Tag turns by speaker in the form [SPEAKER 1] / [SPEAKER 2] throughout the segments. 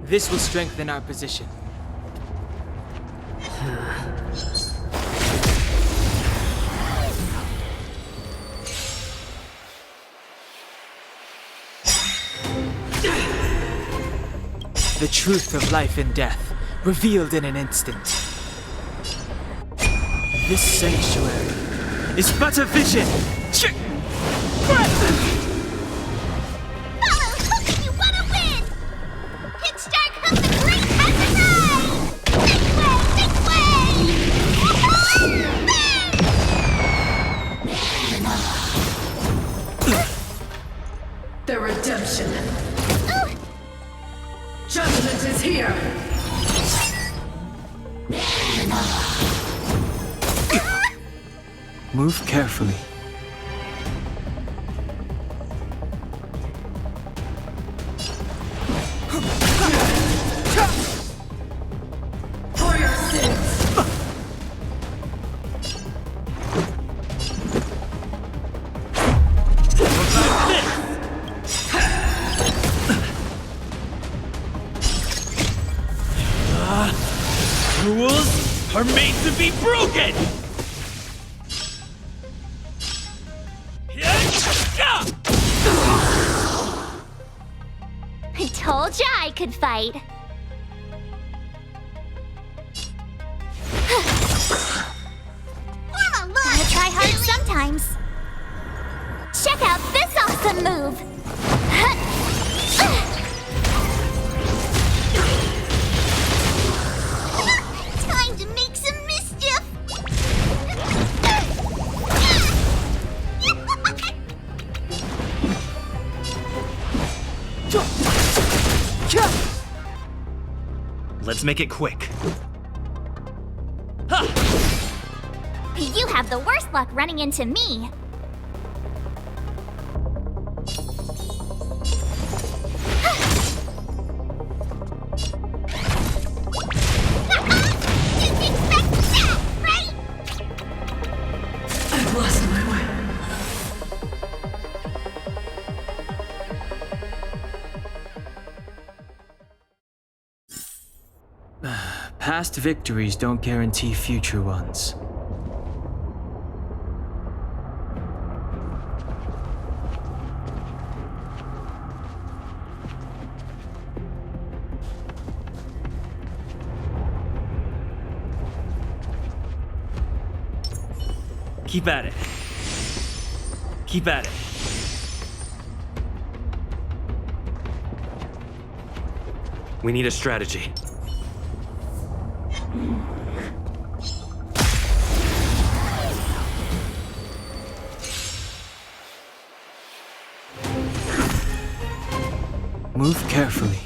[SPEAKER 1] This will strengthen our position. The truth of life and death, revealed in an instant. This sanctuary is but a vision!
[SPEAKER 2] Follow, hoping you wanna win! Hit Stark Hook the Great has arrived! Make way!
[SPEAKER 3] The redemption. Judgment is here.
[SPEAKER 1] Move carefully.
[SPEAKER 3] For your sins.
[SPEAKER 4] Rules are made to be broken!
[SPEAKER 2] I told ya I could fight. Gotta try hard sometimes. Check out this awesome move! Time to make some mischief!
[SPEAKER 4] Let's make it quick.
[SPEAKER 2] You have the worst luck running into me. Didn't expect that, right?
[SPEAKER 3] I've lost my way.
[SPEAKER 1] Past victories don't guarantee future ones.
[SPEAKER 4] Keep at it. Keep at it. We need a strategy.
[SPEAKER 1] Move carefully.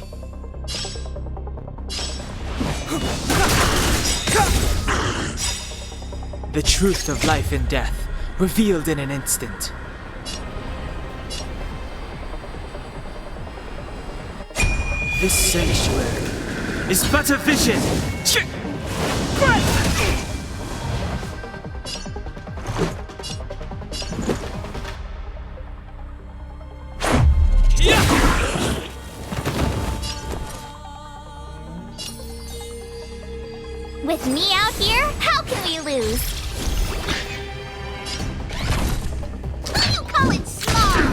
[SPEAKER 1] The truth of life and death, revealed in an instant. This sanctuary is but a vision!
[SPEAKER 2] With me out here, how can we lose? What do you call it small?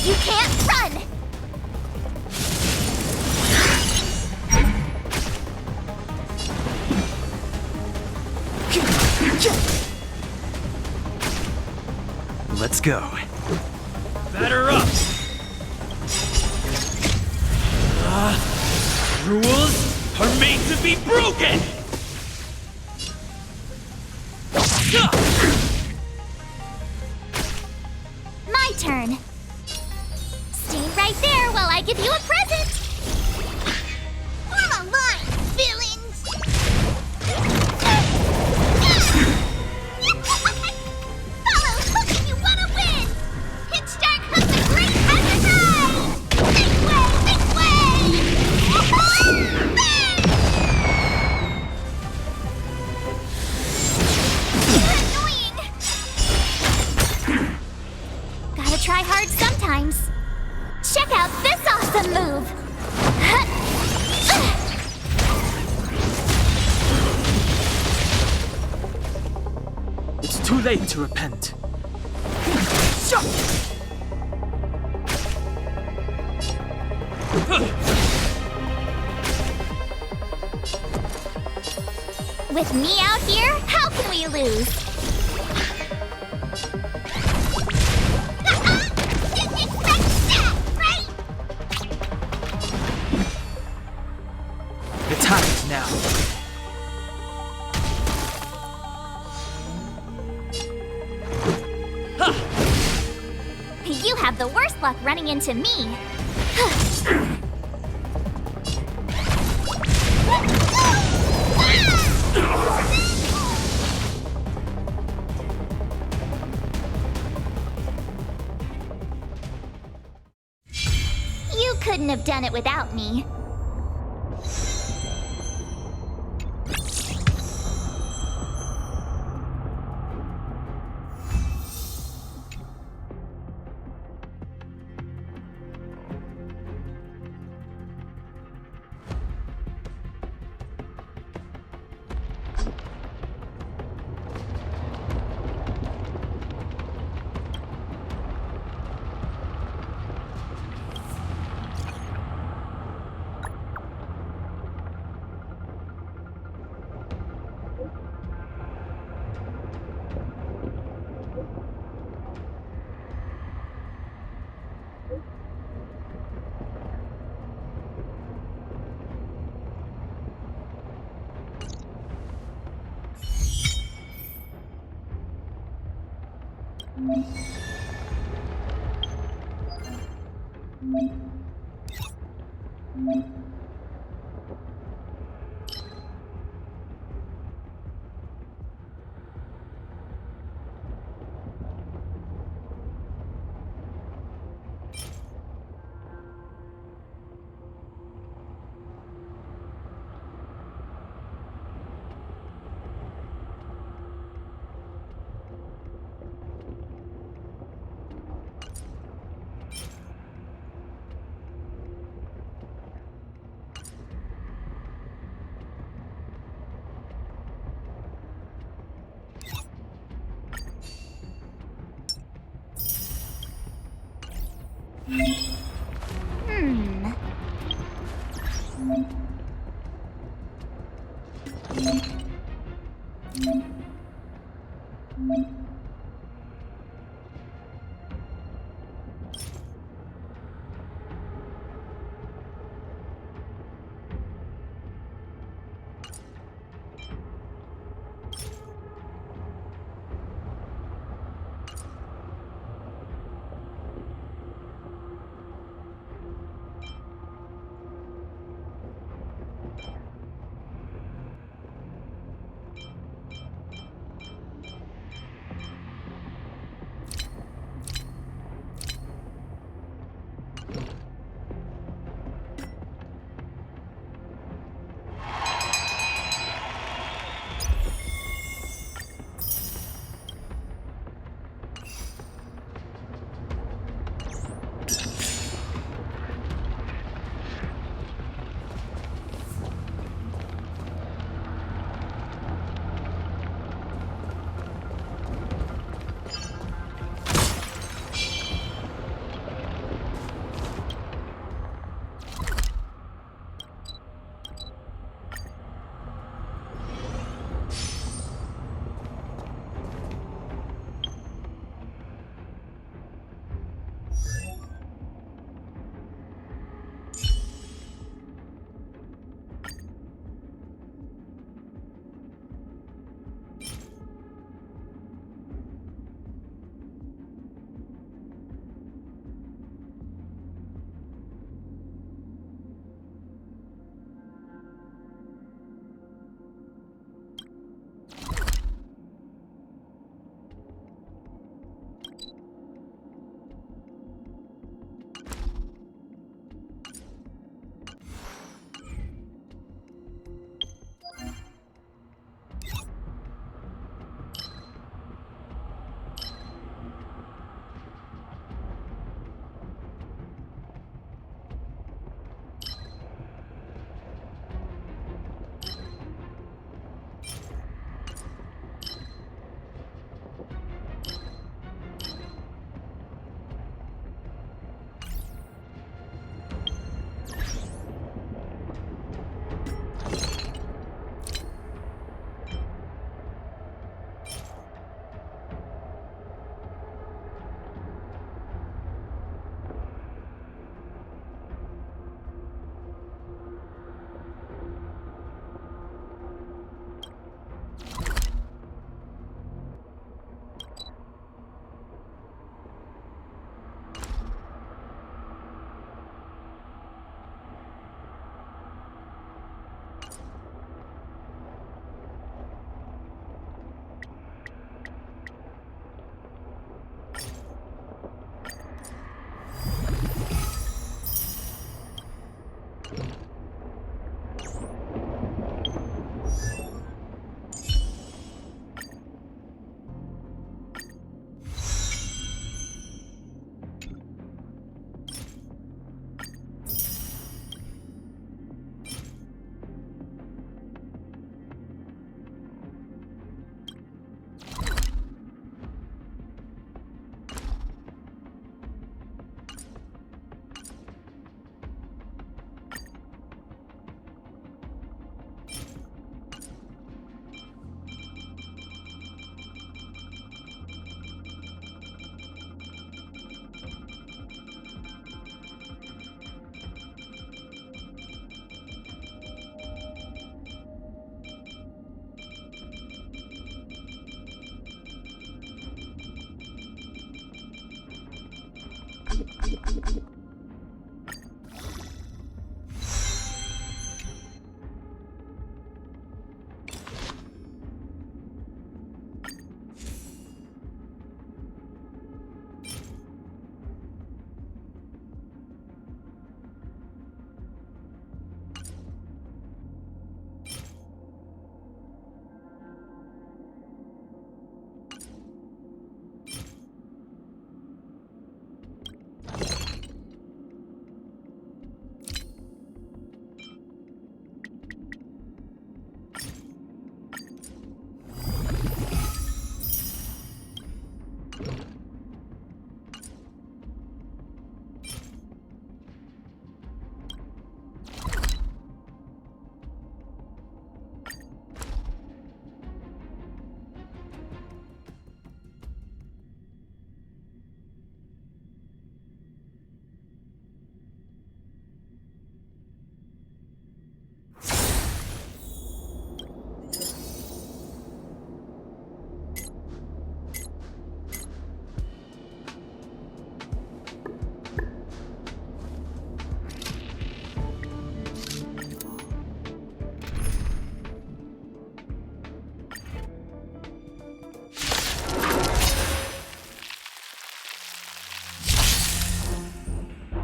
[SPEAKER 2] You can't run!
[SPEAKER 4] Let's go. Batter up! Rules are made to be broken!
[SPEAKER 2] My turn. Stay right there while I give you a present. Form a line, villains! Follow, hoping you wanna win! Hit Stark Hook the Great has arrived! Make way! You're annoying! try hard sometimes. Check out this awesome move!
[SPEAKER 1] It's too late to repent.
[SPEAKER 2] With me out here, how can we lose? Didn't expect that, right?
[SPEAKER 1] The time is now.
[SPEAKER 2] You have the worst luck running into me. You couldn't have done it without me.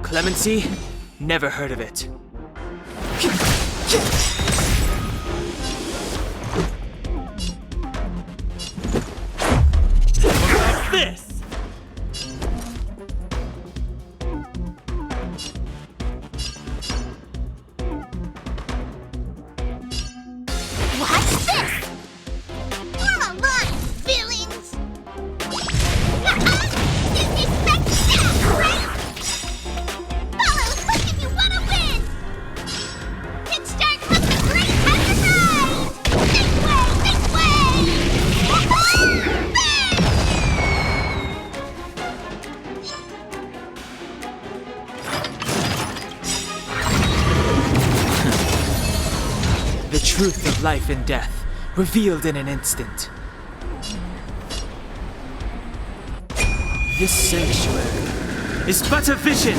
[SPEAKER 1] Clemency? Never heard of it.
[SPEAKER 4] What's this?
[SPEAKER 2] What's this? Come on, villains! Didn't expect that, right? Follow hook if you want to win! Hit start comes the great exercise! Make way, make way!
[SPEAKER 1] The truth of life and death, revealed in an instant. This sanctuary is but a vision.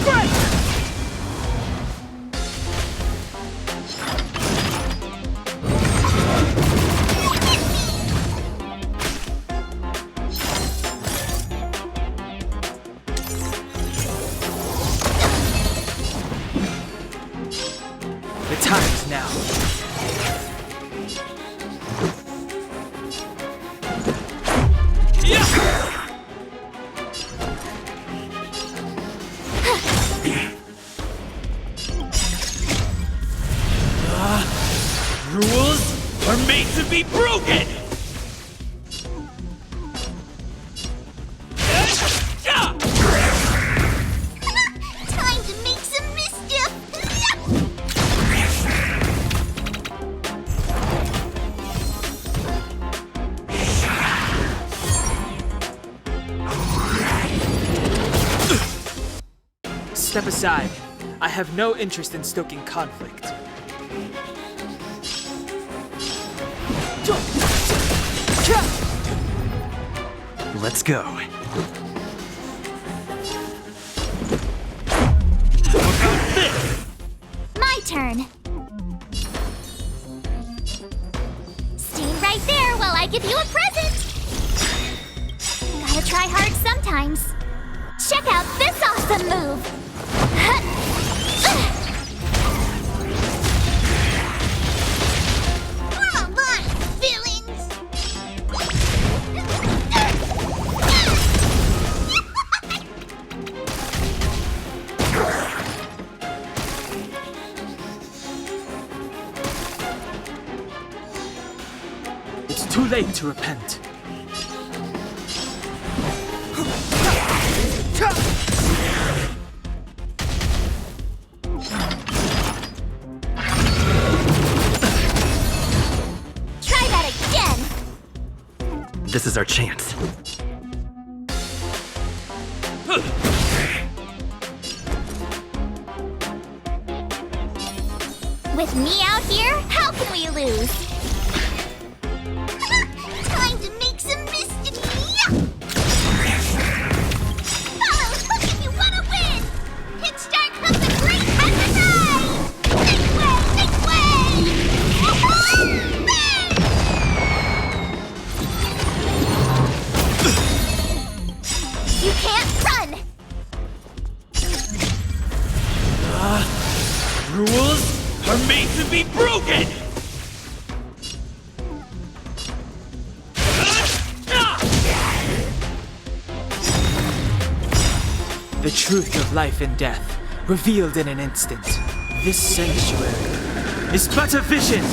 [SPEAKER 1] Right! The time is now.
[SPEAKER 4] Rules are made to be broken!
[SPEAKER 2] Time to make some mischief!
[SPEAKER 1] Step aside. I have no interest in stoking conflict.
[SPEAKER 4] Let's go.
[SPEAKER 2] My turn. Stay right there while I give you a present. Gotta try hard sometimes. Check out this awesome move. Come on, villains!
[SPEAKER 1] It's too late to repent.
[SPEAKER 2] Try that again!
[SPEAKER 4] This is our chance.
[SPEAKER 2] With me out here, how can we lose? Time to make some mischief! Follow can't run!
[SPEAKER 4] Rules are made to be broken!
[SPEAKER 1] The truth of life and death, revealed in an instant. This sanctuary is but a vision.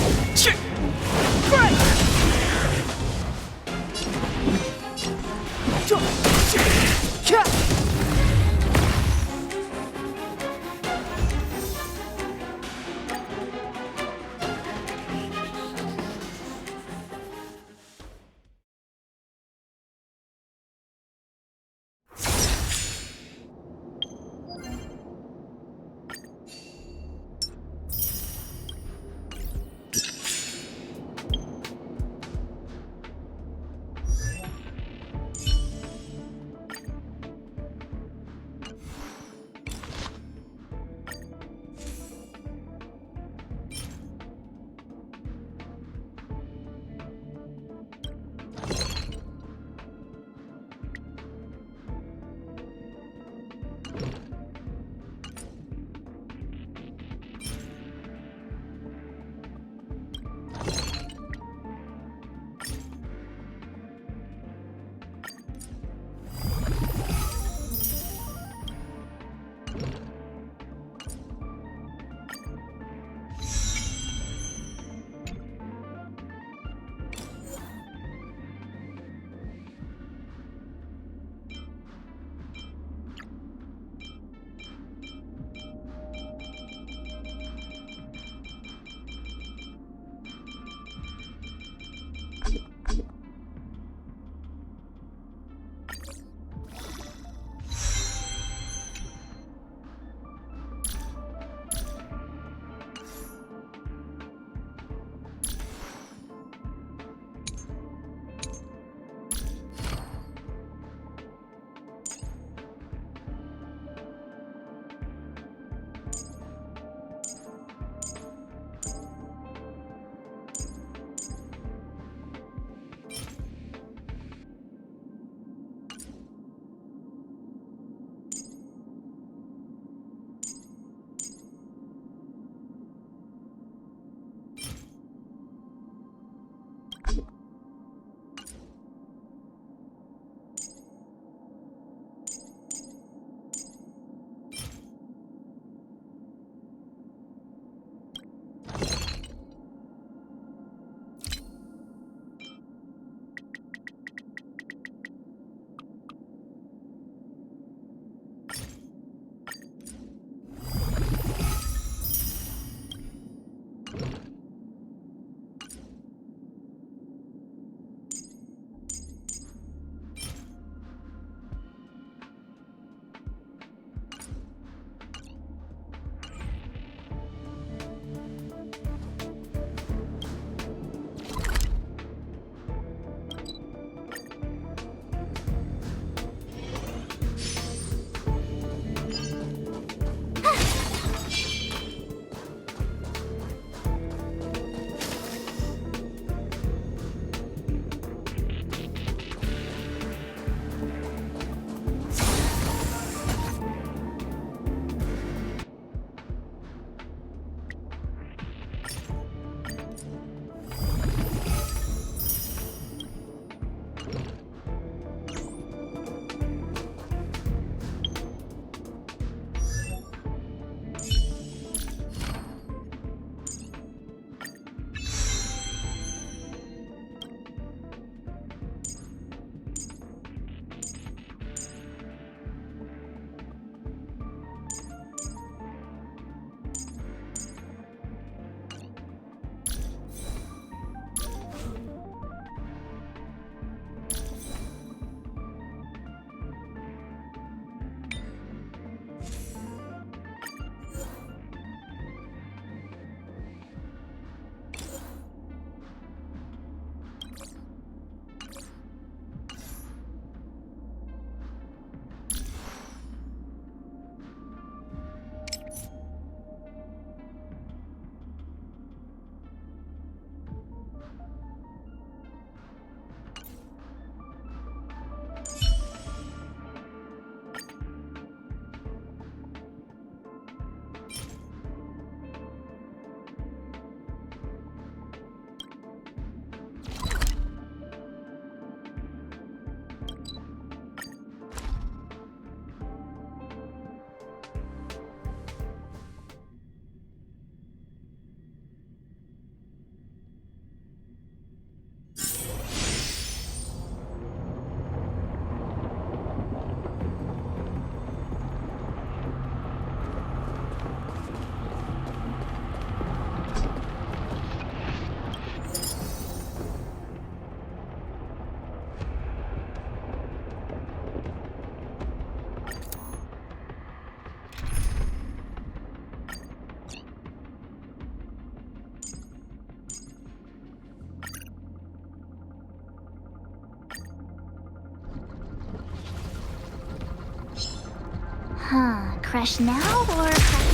[SPEAKER 2] Crash now or crash?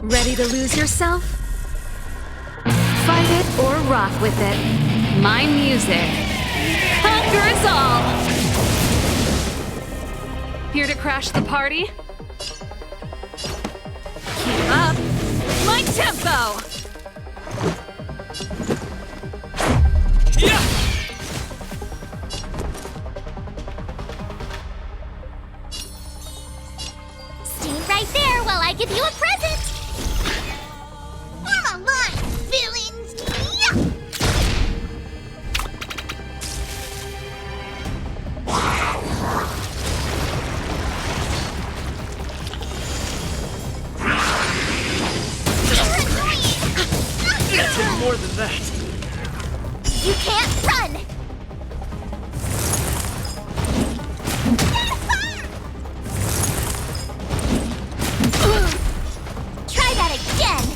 [SPEAKER 5] Ready to lose yourself? Fight it or rock with it. My music conquers all. Here to crash the party? Keep up my tempo.
[SPEAKER 2] Stay right there while I give you a present. Form a line, villains. Yeah. You're annoying.
[SPEAKER 4] That's more than that.
[SPEAKER 2] You can't run. Try that again.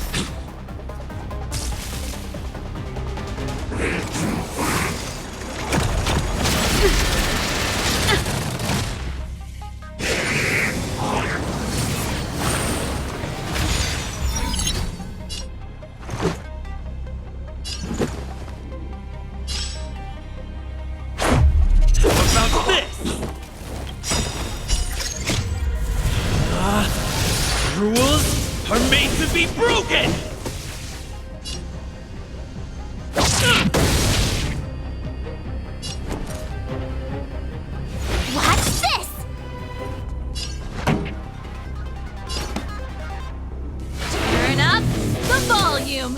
[SPEAKER 4] How about this? Rules are made to be broken!
[SPEAKER 2] Watch this.
[SPEAKER 5] Turn up the volume.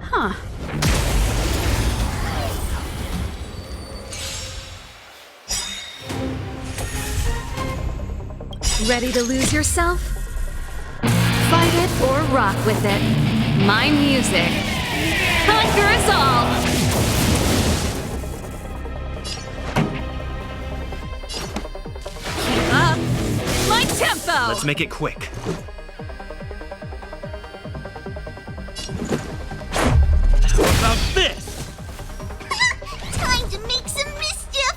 [SPEAKER 5] Huh. Ready to lose yourself? Fight it or rock with it. My music conquers all. Keep up my tempo.
[SPEAKER 4] Let's make it quick. How about this?
[SPEAKER 2] Time to make some mischief.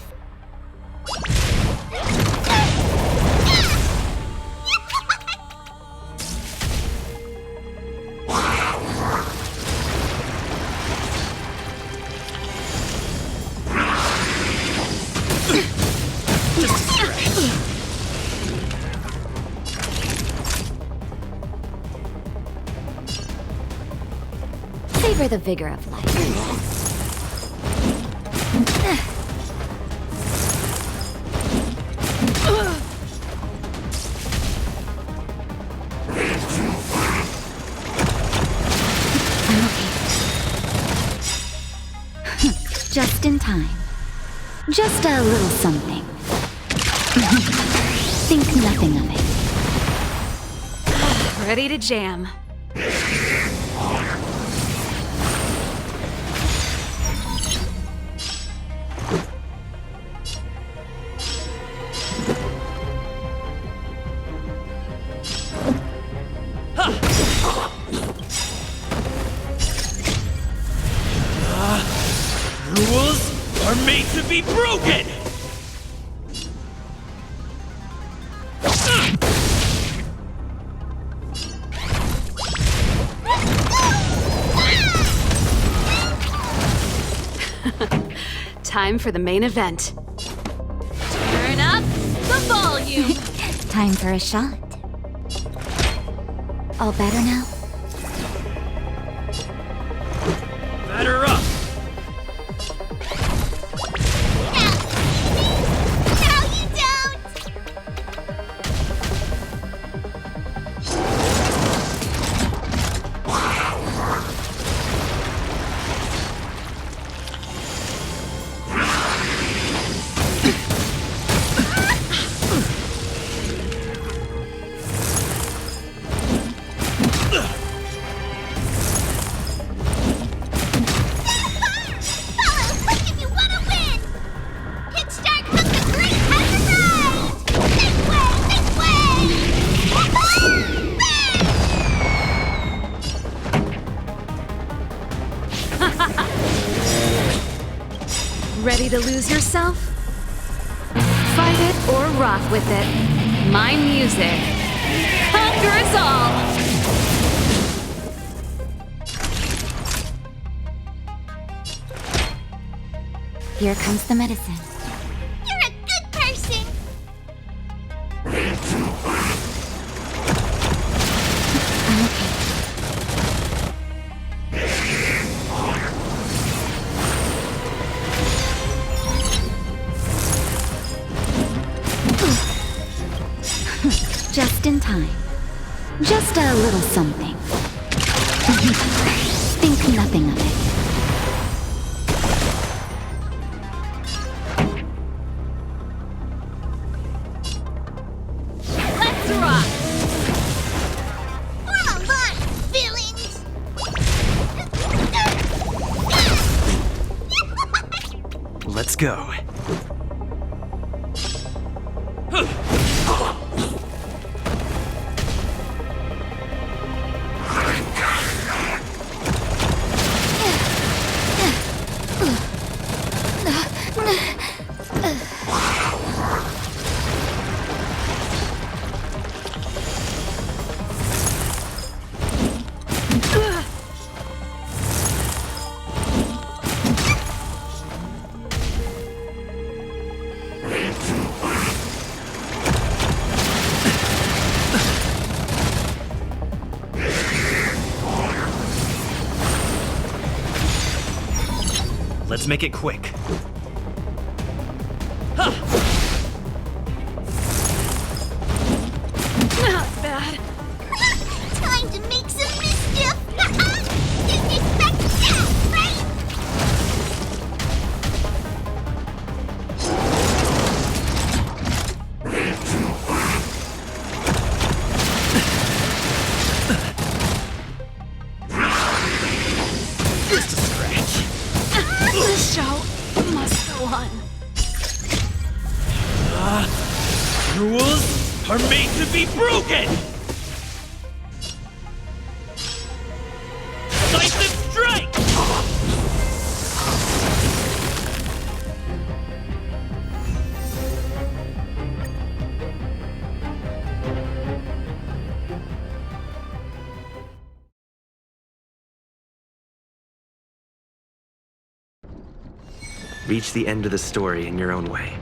[SPEAKER 2] Savor the vigor of life. I'm okay. Just in time. Just a little something. Think nothing of it.
[SPEAKER 5] Ready to jam.
[SPEAKER 4] Rules are made to be broken!
[SPEAKER 5] Time for the main event. Turn up the volume.
[SPEAKER 2] Time for a shot. All better now?
[SPEAKER 4] Batter up!
[SPEAKER 2] No, you don't!
[SPEAKER 5] Ready to lose yourself? Fight it or rock with it. My music conquers all!
[SPEAKER 2] Here comes the medicine. You're a good person! I'm okay. Just in time. Just a little something. Think nothing of it.
[SPEAKER 5] Let's rock!
[SPEAKER 2] Come on, villains!
[SPEAKER 4] Let's go. Let's make it quick.
[SPEAKER 5] Not bad.
[SPEAKER 2] Time to make some mischief! Didn't expect that, right?
[SPEAKER 4] Just a scratch.
[SPEAKER 5] The show must go on.
[SPEAKER 4] Rules are made to be broken! Decisive strike! Reach the end of the story in your own way.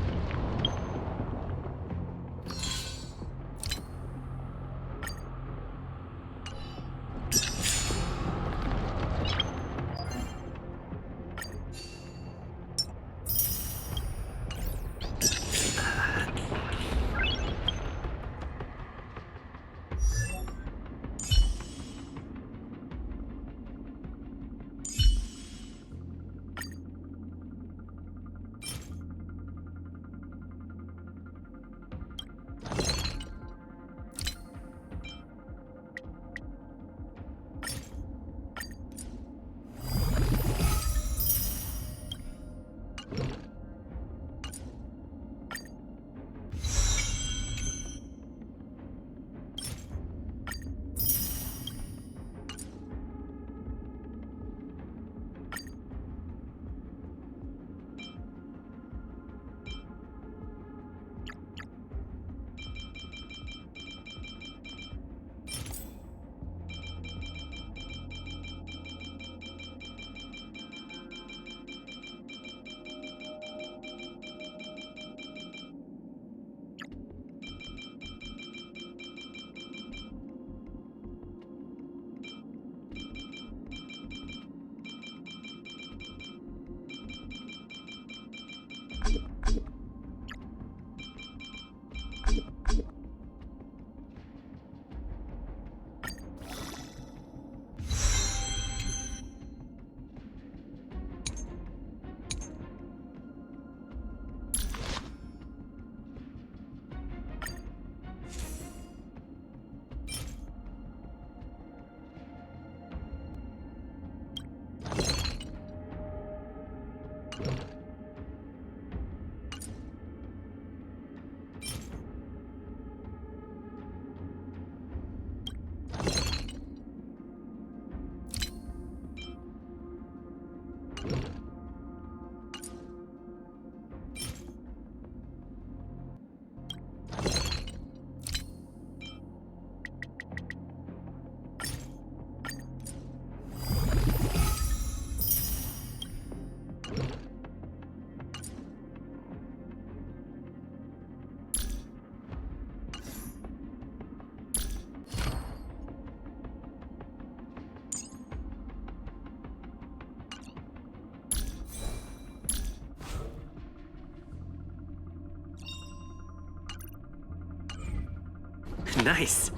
[SPEAKER 4] Nice.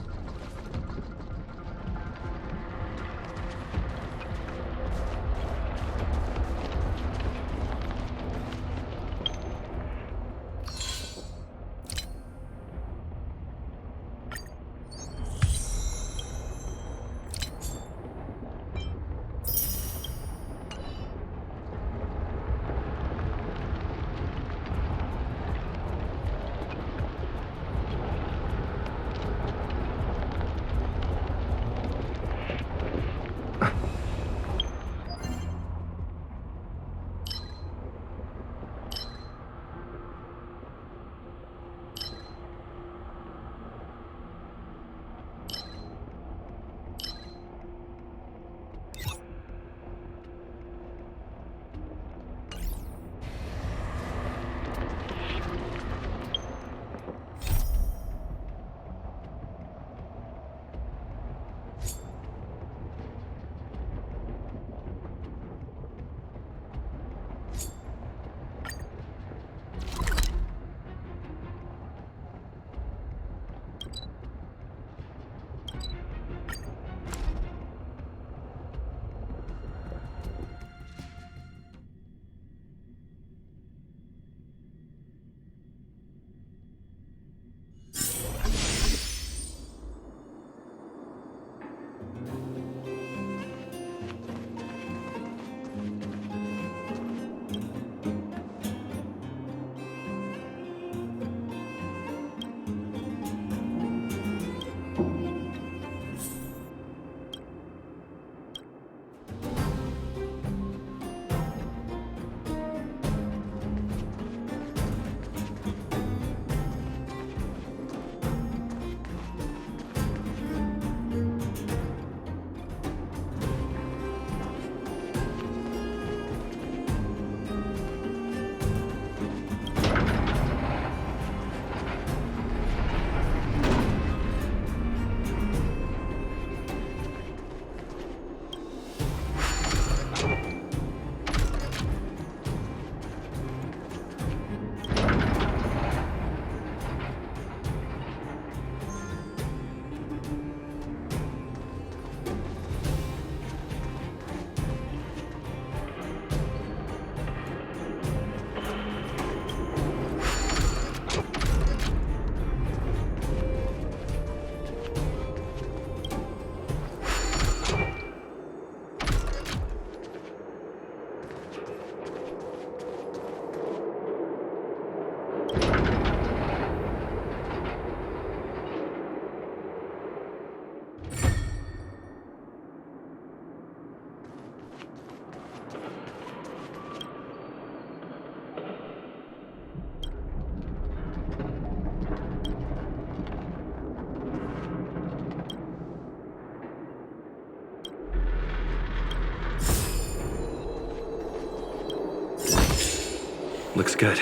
[SPEAKER 4] Looks good.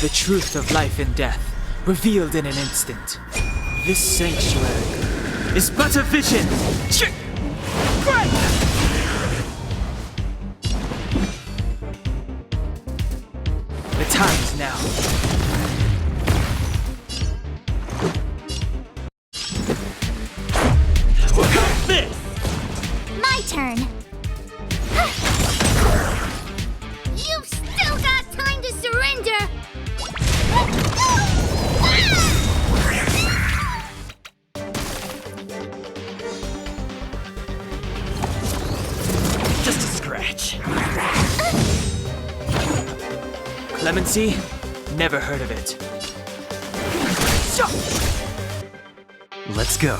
[SPEAKER 1] The truth of life and death, revealed in an instant. This sanctuary is but a vision. The time is now.
[SPEAKER 4] This!
[SPEAKER 2] My turn. You've still got time to surrender.
[SPEAKER 4] Just a scratch.
[SPEAKER 1] Clemency? Never heard of it.
[SPEAKER 4] Let's go.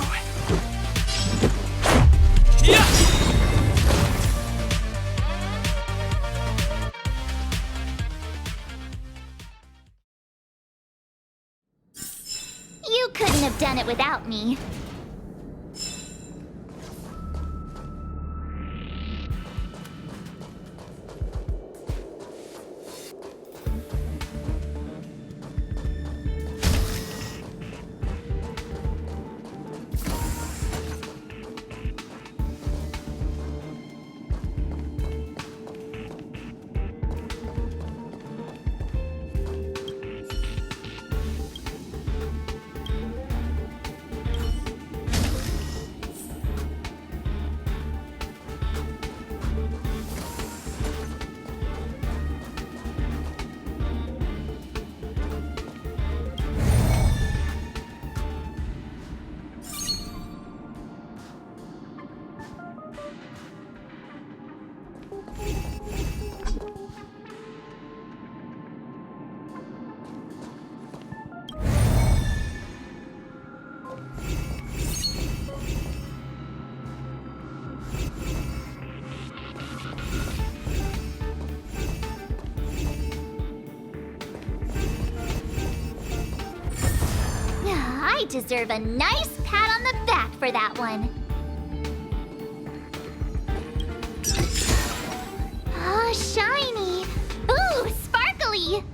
[SPEAKER 2] You couldn't have done it without me. I deserve a nice pat on the back for that one. Oh, shiny. Ooh, sparkly.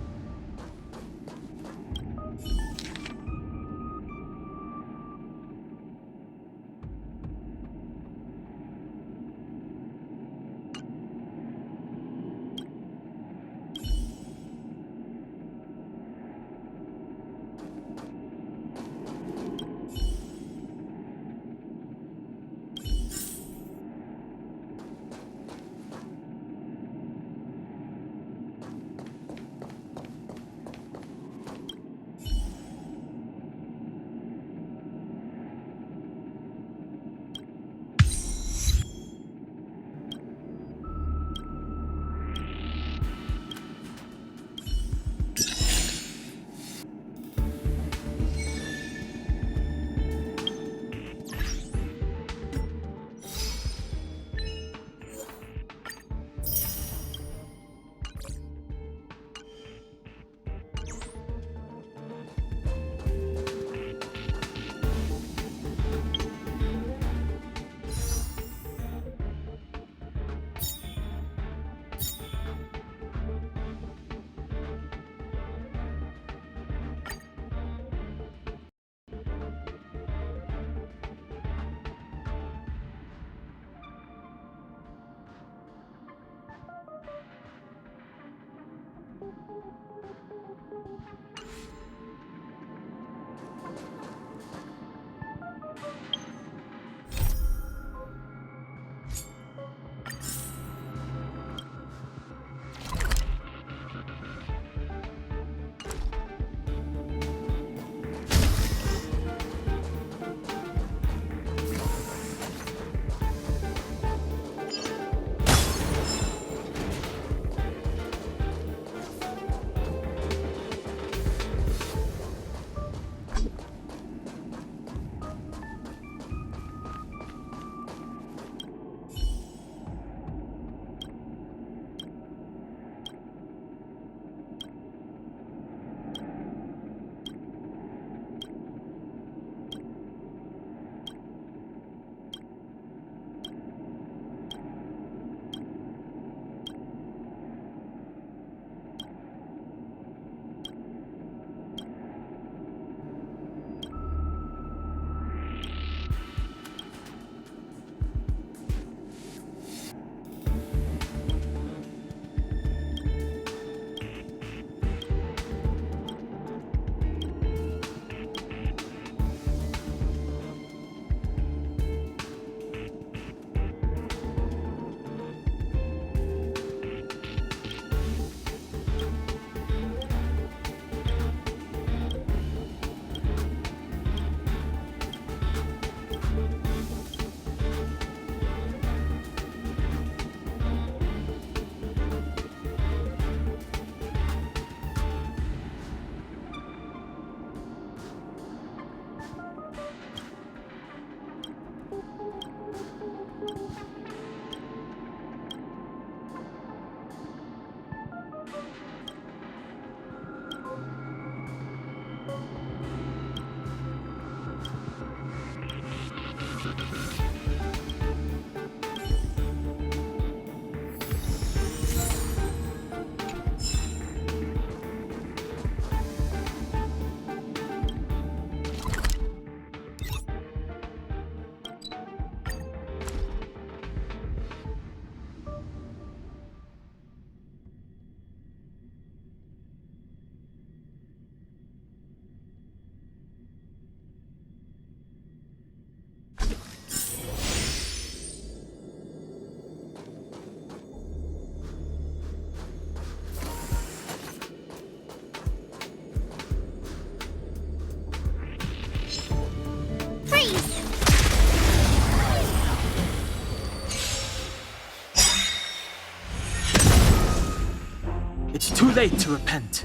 [SPEAKER 1] It's too late to repent.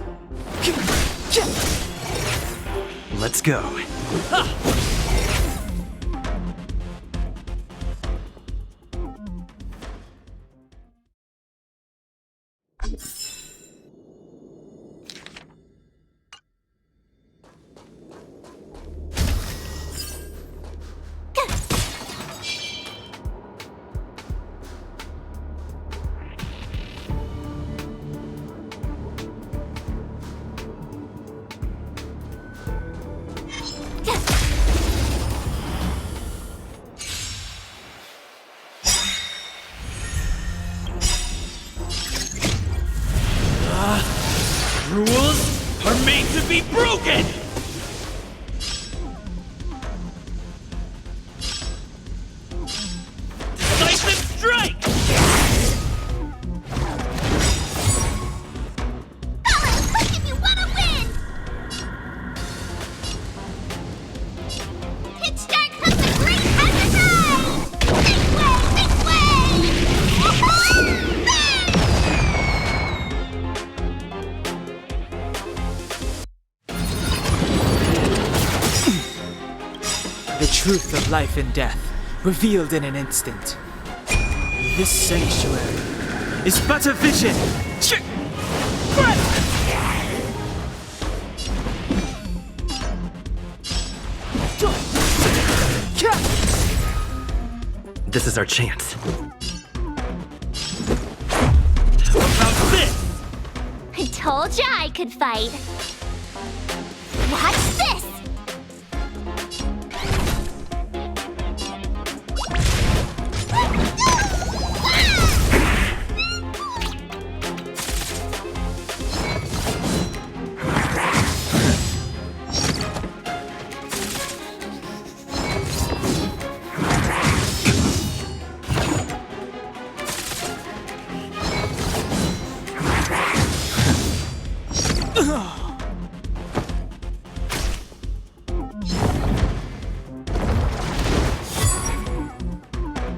[SPEAKER 4] Let's go. Rules are made to be broken! Decisive strike!
[SPEAKER 2] Look if you wanna win! Hit start comes the great exercise! Make way! Make way! Bang!
[SPEAKER 1] The truth of life and death, revealed in an instant. This sanctuary is but a vision.
[SPEAKER 4] This is our chance. How about this?
[SPEAKER 2] I told ya I could fight. Watch this!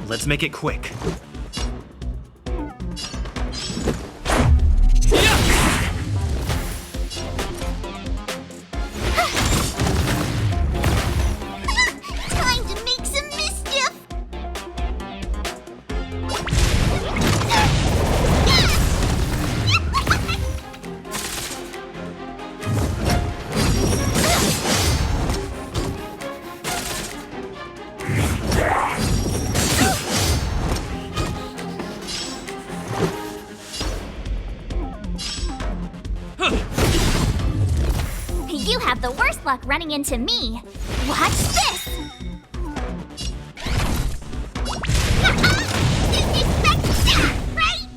[SPEAKER 4] Let's make it quick.
[SPEAKER 2] Time to make some mischief! You have the worst luck running into me. Watch this! Didn't expect that, right?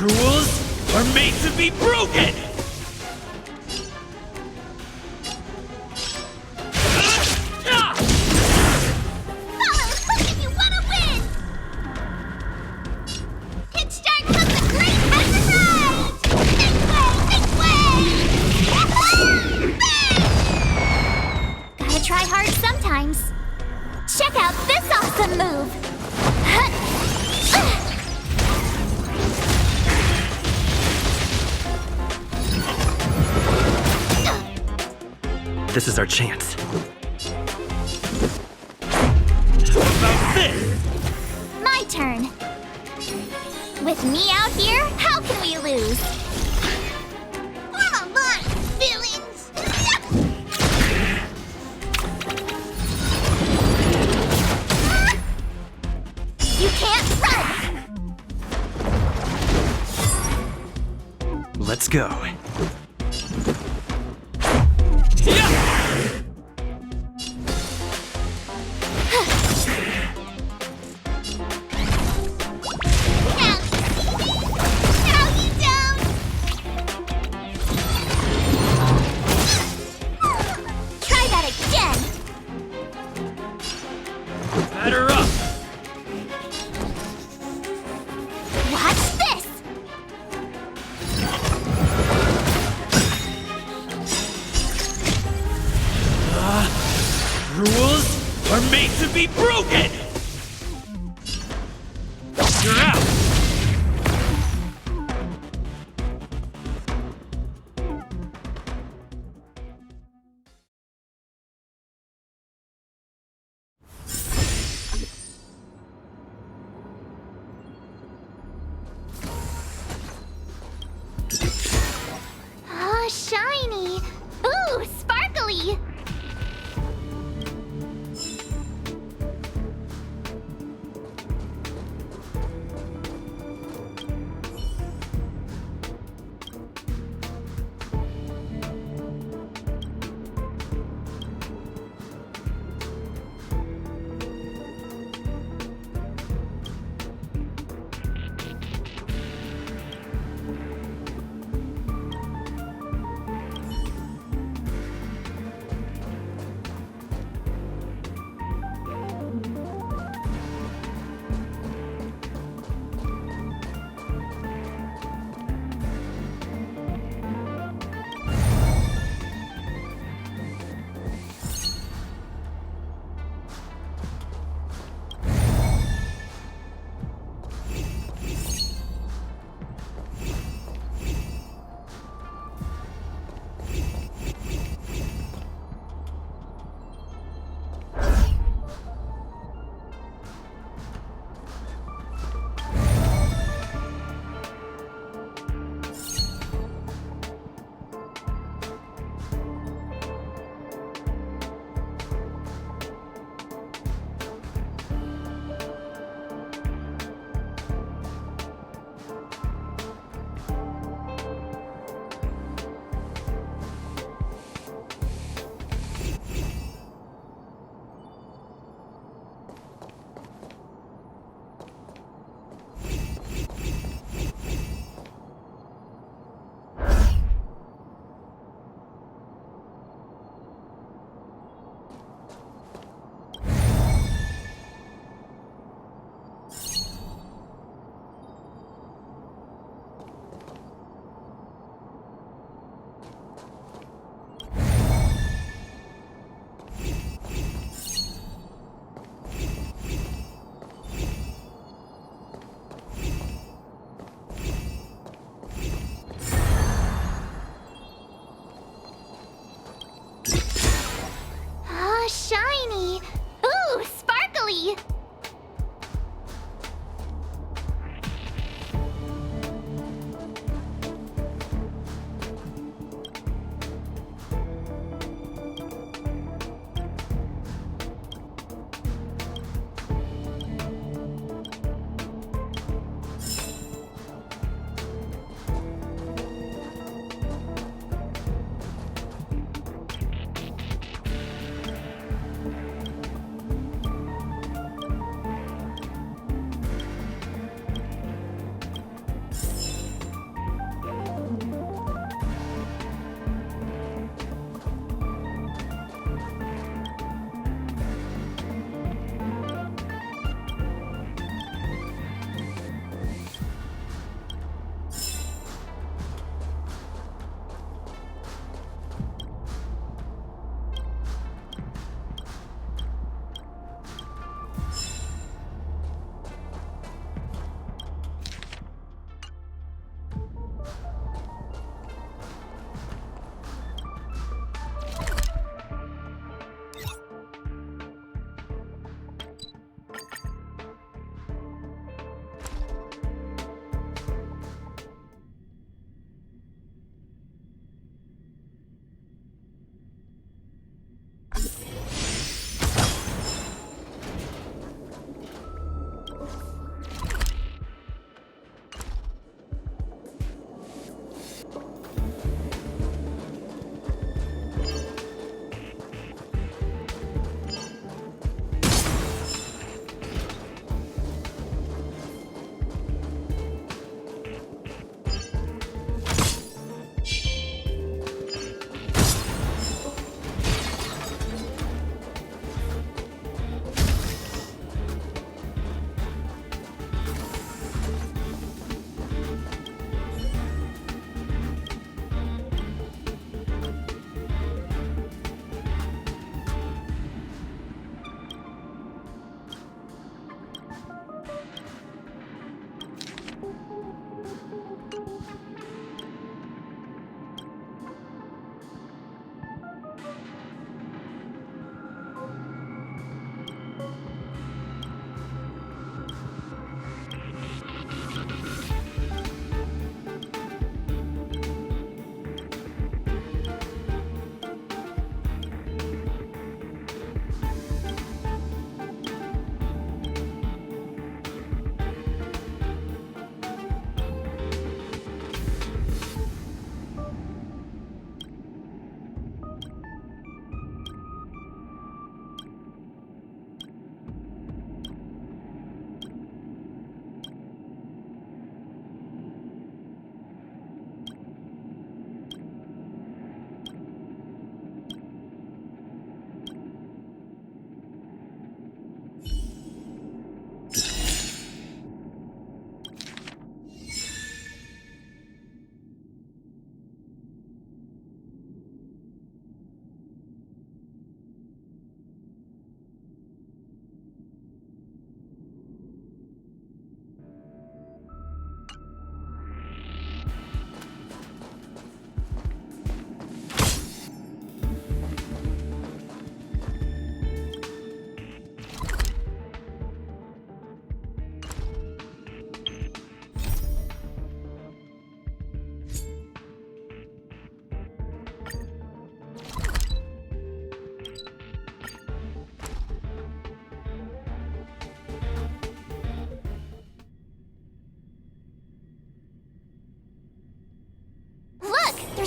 [SPEAKER 4] Rules are made to be broken!
[SPEAKER 2] Fellas, look if you wanna win! Hit start comes the great exercise! Make way! Make way! Bang! Gotta try hard sometimes. Check out this awesome move!
[SPEAKER 4] This is our chance. How about this?
[SPEAKER 2] My turn. With me out here, how can we lose? Come on, villains! You can't run!
[SPEAKER 4] Let's go.
[SPEAKER 2] Now you down! Try that again!
[SPEAKER 4] Batter up!
[SPEAKER 2] What?
[SPEAKER 4] are made to be broken! You're out!
[SPEAKER 2] Oh, shiny! Ooh, sparkly!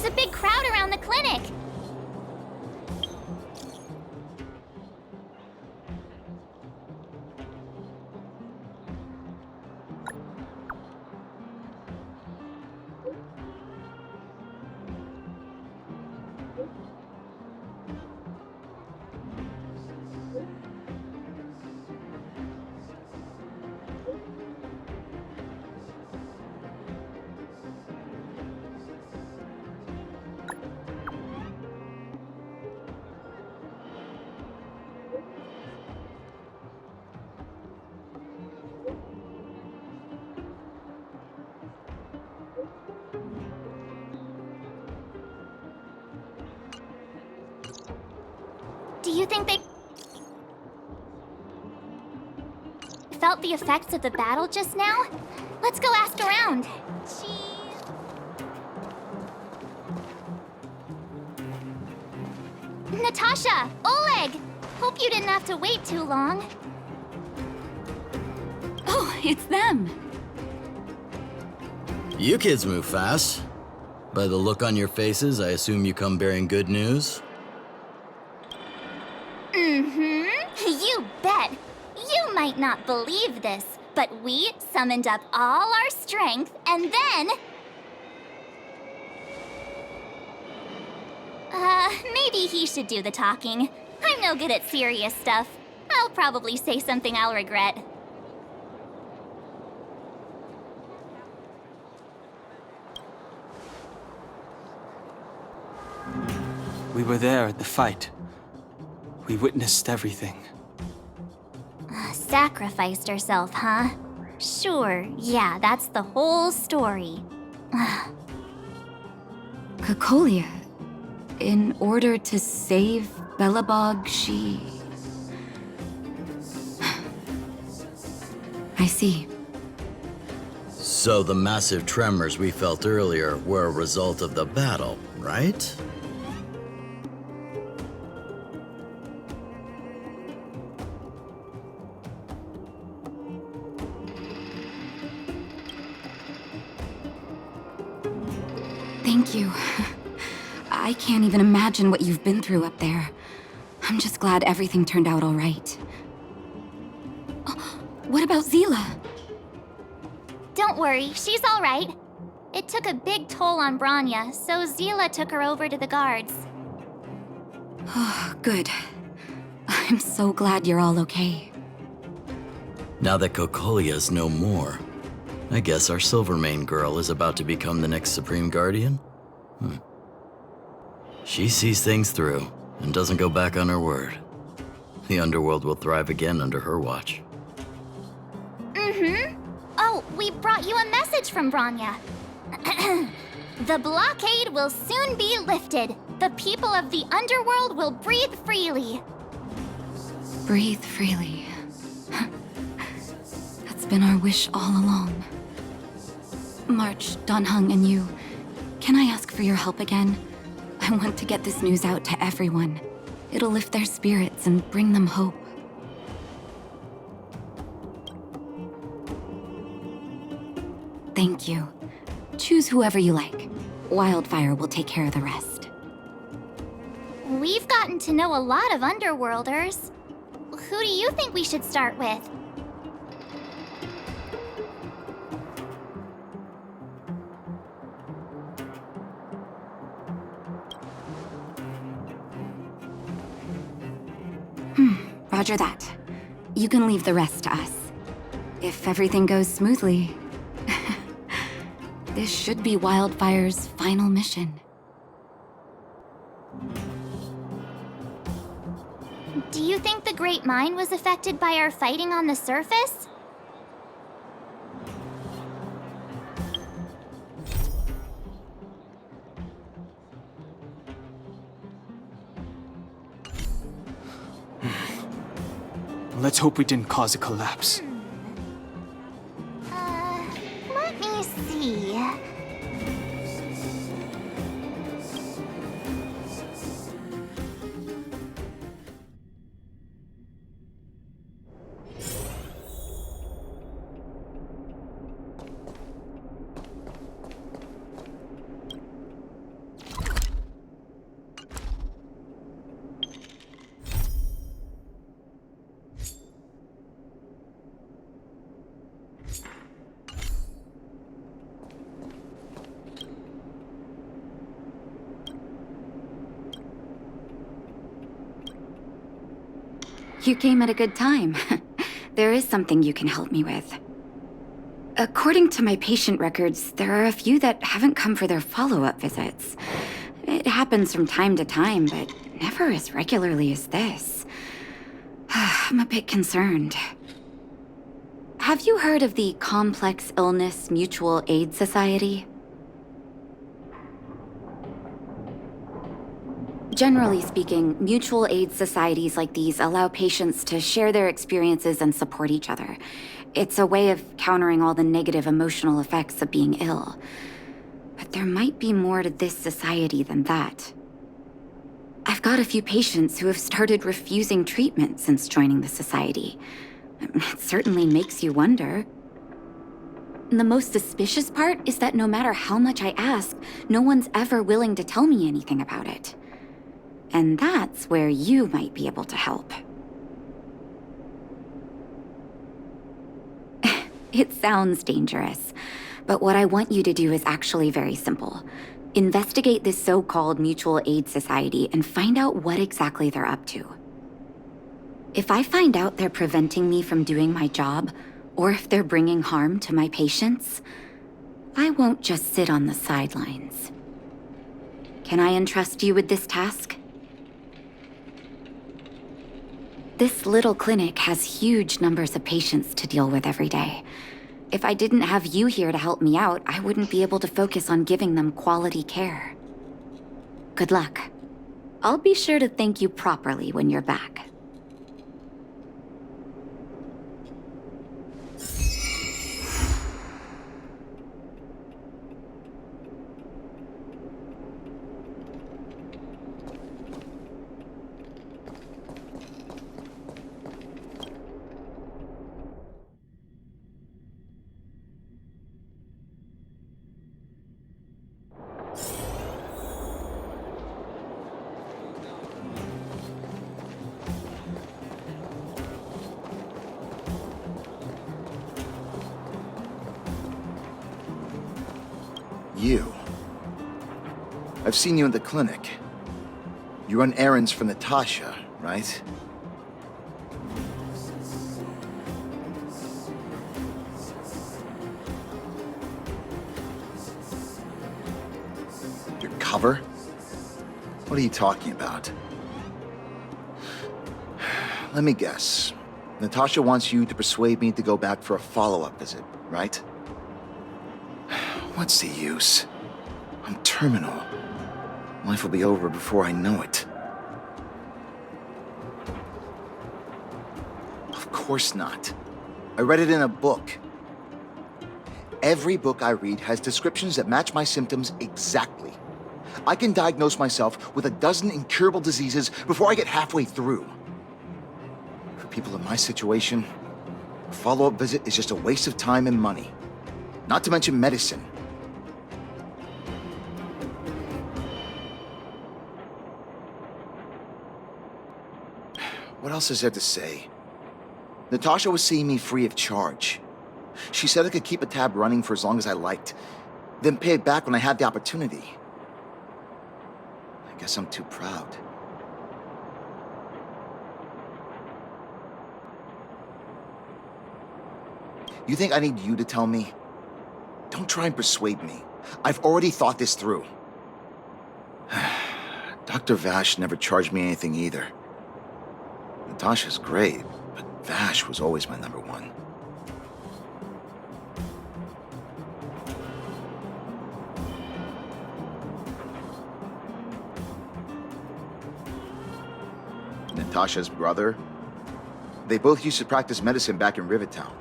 [SPEAKER 2] There's a big crowd around the clinic. Do you think they felt the effects of the battle just now? Let's go ask around. Natasha! Oleg! Hope you didn't have to wait too long.
[SPEAKER 5] Oh, it's them.
[SPEAKER 6] You kids move fast. By the look on your faces, I assume you come bearing good news?
[SPEAKER 2] You bet. You might not believe this, but we summoned up all our strength and then... maybe he should do the talking. I'm no good at serious stuff. I'll probably say something I'll regret.
[SPEAKER 1] We were there at the fight. We witnessed everything.
[SPEAKER 2] Sacrificed herself, huh? Sure, yeah, that's the whole story.
[SPEAKER 5] Kokolia, in order to save Belobog, she... I see.
[SPEAKER 6] So the massive tremors we felt earlier were a result of the battle, right?
[SPEAKER 5] Thank you. I can't even imagine what you've been through up there. I'm just glad everything turned out all right. Oh, what about Zila?
[SPEAKER 2] Don't worry, she's all right. It took a big toll on Branya, so Zila took her over to the guards.
[SPEAKER 5] Oh, good. I'm so glad you're all okay.
[SPEAKER 6] Now that Kokolia's no more, I guess our Silvermane girl is about to become the next Supreme Guardian? She sees things through and doesn't go back on her word. The underworld will thrive again under her watch.
[SPEAKER 2] Oh, we brought you a message from Branya. The blockade will soon be lifted. The people of the underworld will breathe freely.
[SPEAKER 5] Breathe freely. That's been our wish all along. March, Donhung, and you, can I ask for your help again? I want to get this news out to everyone. It'll lift their spirits and bring them hope. Thank you. Choose whoever you like. Wildfire will take care of the rest.
[SPEAKER 2] We've gotten to know a lot of Underworlders. Who do you think we should start with?
[SPEAKER 5] Roger that. You can leave the rest to us. If everything goes smoothly, this should be Wildfire's final mission.
[SPEAKER 2] Do you think the Great Mine was affected by our fighting on the surface?
[SPEAKER 1] Let's hope we didn't cause a collapse.
[SPEAKER 2] Let me see.
[SPEAKER 5] You came at a good time. There is something you can help me with. According to my patient records, there are a few that haven't come for their follow-up visits. It happens from time to time, but never as regularly as this. I'm a bit concerned. Have you heard of the Complex Illness Mutual Aid Society? Generally speaking, mutual aid societies like these allow patients to share their experiences and support each other. It's a way of countering all the negative emotional effects of being ill. But there might be more to this society than that. I've got a few patients who have started refusing treatment since joining the society. It certainly makes you wonder. The most suspicious part is that no matter how much I ask, no one's ever willing to tell me anything about it. And that's where you might be able to help. It sounds dangerous, but what I want you to do is actually very simple. Investigate this so-called mutual aid society and find out what exactly they're up to. If I find out they're preventing me from doing my job, or if they're bringing harm to my patients, I won't just sit on the sidelines. Can I entrust you with this task? This little clinic has huge numbers of patients to deal with every day. If I didn't have you here to help me out, I wouldn't be able to focus on giving them quality care. Good luck. I'll be sure to thank you properly when you're back.
[SPEAKER 7] You. I've seen you in the clinic. You run errands for Natasha, right? Your cover? What are you talking about? Let me guess. Natasha wants you to persuade me to go back for a follow-up visit, right? What's the use? I'm terminal. Life will be over before I know it. Of course not. I read it in a book. Every book I read has descriptions that match my symptoms exactly. I can diagnose myself with a dozen incurable diseases before I get halfway through. For people in my situation, a follow-up visit is just a waste of time and money. Not to mention medicine. What else is there to say? Natasha was seeing me free of charge. She said I could keep a tab running for as long as I liked, then pay it back when I had the opportunity. I guess I'm too proud. You think I need you to tell me? Don't try and persuade me. I've already thought this through. Dr. Vash never charged me anything either. Natasha's great, but Vash was always my number one. Natasha's brother? They both used to practice medicine back in Rivertown.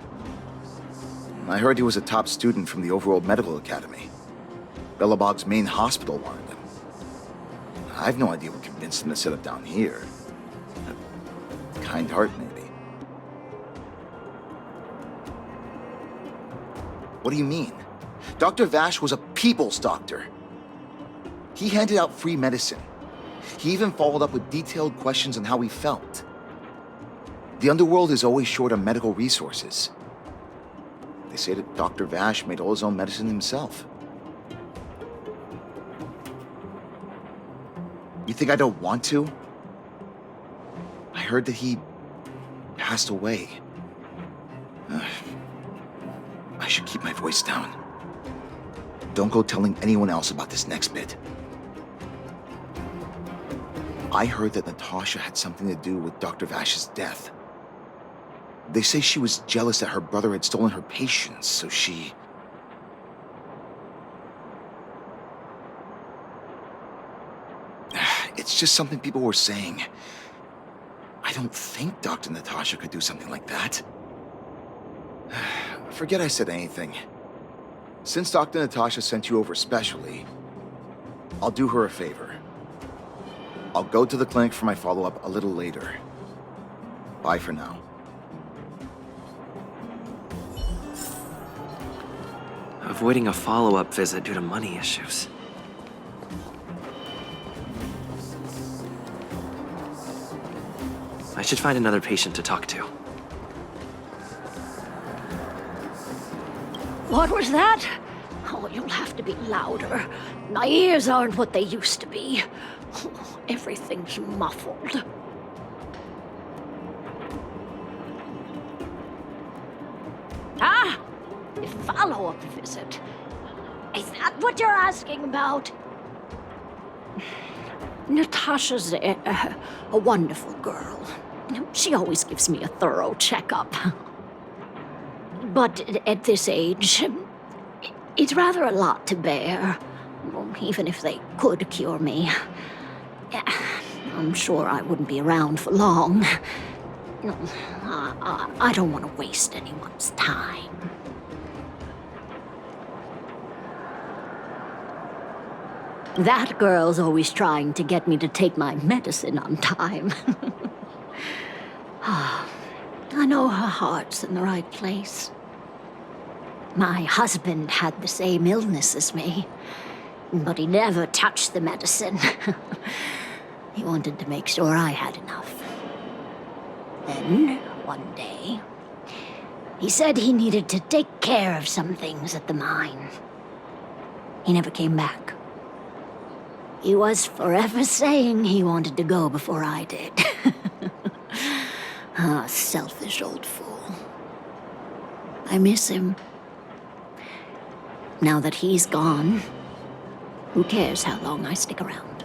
[SPEAKER 7] I heard he was a top student from the Overworld Medical Academy. Bellabog's main hospital wanted him. I have no idea what convinced him to set up down here. Kind heart, maybe. What do you mean? Dr. Vash was a people's doctor. He handed out free medicine. He even followed up with detailed questions on how he felt. The underworld is always short on medical resources. They say that Dr. Vash made all his own medicine himself. You think I don't want to? I heard that he passed away. I should keep my voice down. Don't go telling anyone else about this next bit. I heard that Natasha had something to do with Dr. Vash's death. They say she was jealous that her brother had stolen her patients, so she... It's just something people were saying. I don't think Dr. Natasha could do something like that. Forget I said anything. Since Dr. Natasha sent you over specially, I'll do her a favor. I'll go to the clinic for my follow-up a little later. Bye for now.
[SPEAKER 4] Avoiding a follow-up visit due to money issues. I should find another patient to talk to.
[SPEAKER 8] What was that? Oh, you'll have to be louder. My ears aren't what they used to be. Everything's muffled. Ah! A follow-up visit. Is that what you're asking about? Natasha's a wonderful girl. She always gives me a thorough checkup. But at this age, it's rather a lot to bear. Even if they could cure me. I'm sure I wouldn't be around for long. I don't want to waste anyone's time. That girl's always trying to get me to take my medicine on time. I know her heart's in the right place. My husband had the same illness as me, but he never touched the medicine. He wanted to make sure I had enough. Then, one day, he said he needed to take care of some things at the mine. He never came back. He was forever saying he wanted to go before I did. Ah, selfish old fool. I miss him. Now that he's gone, who cares how long I stick around?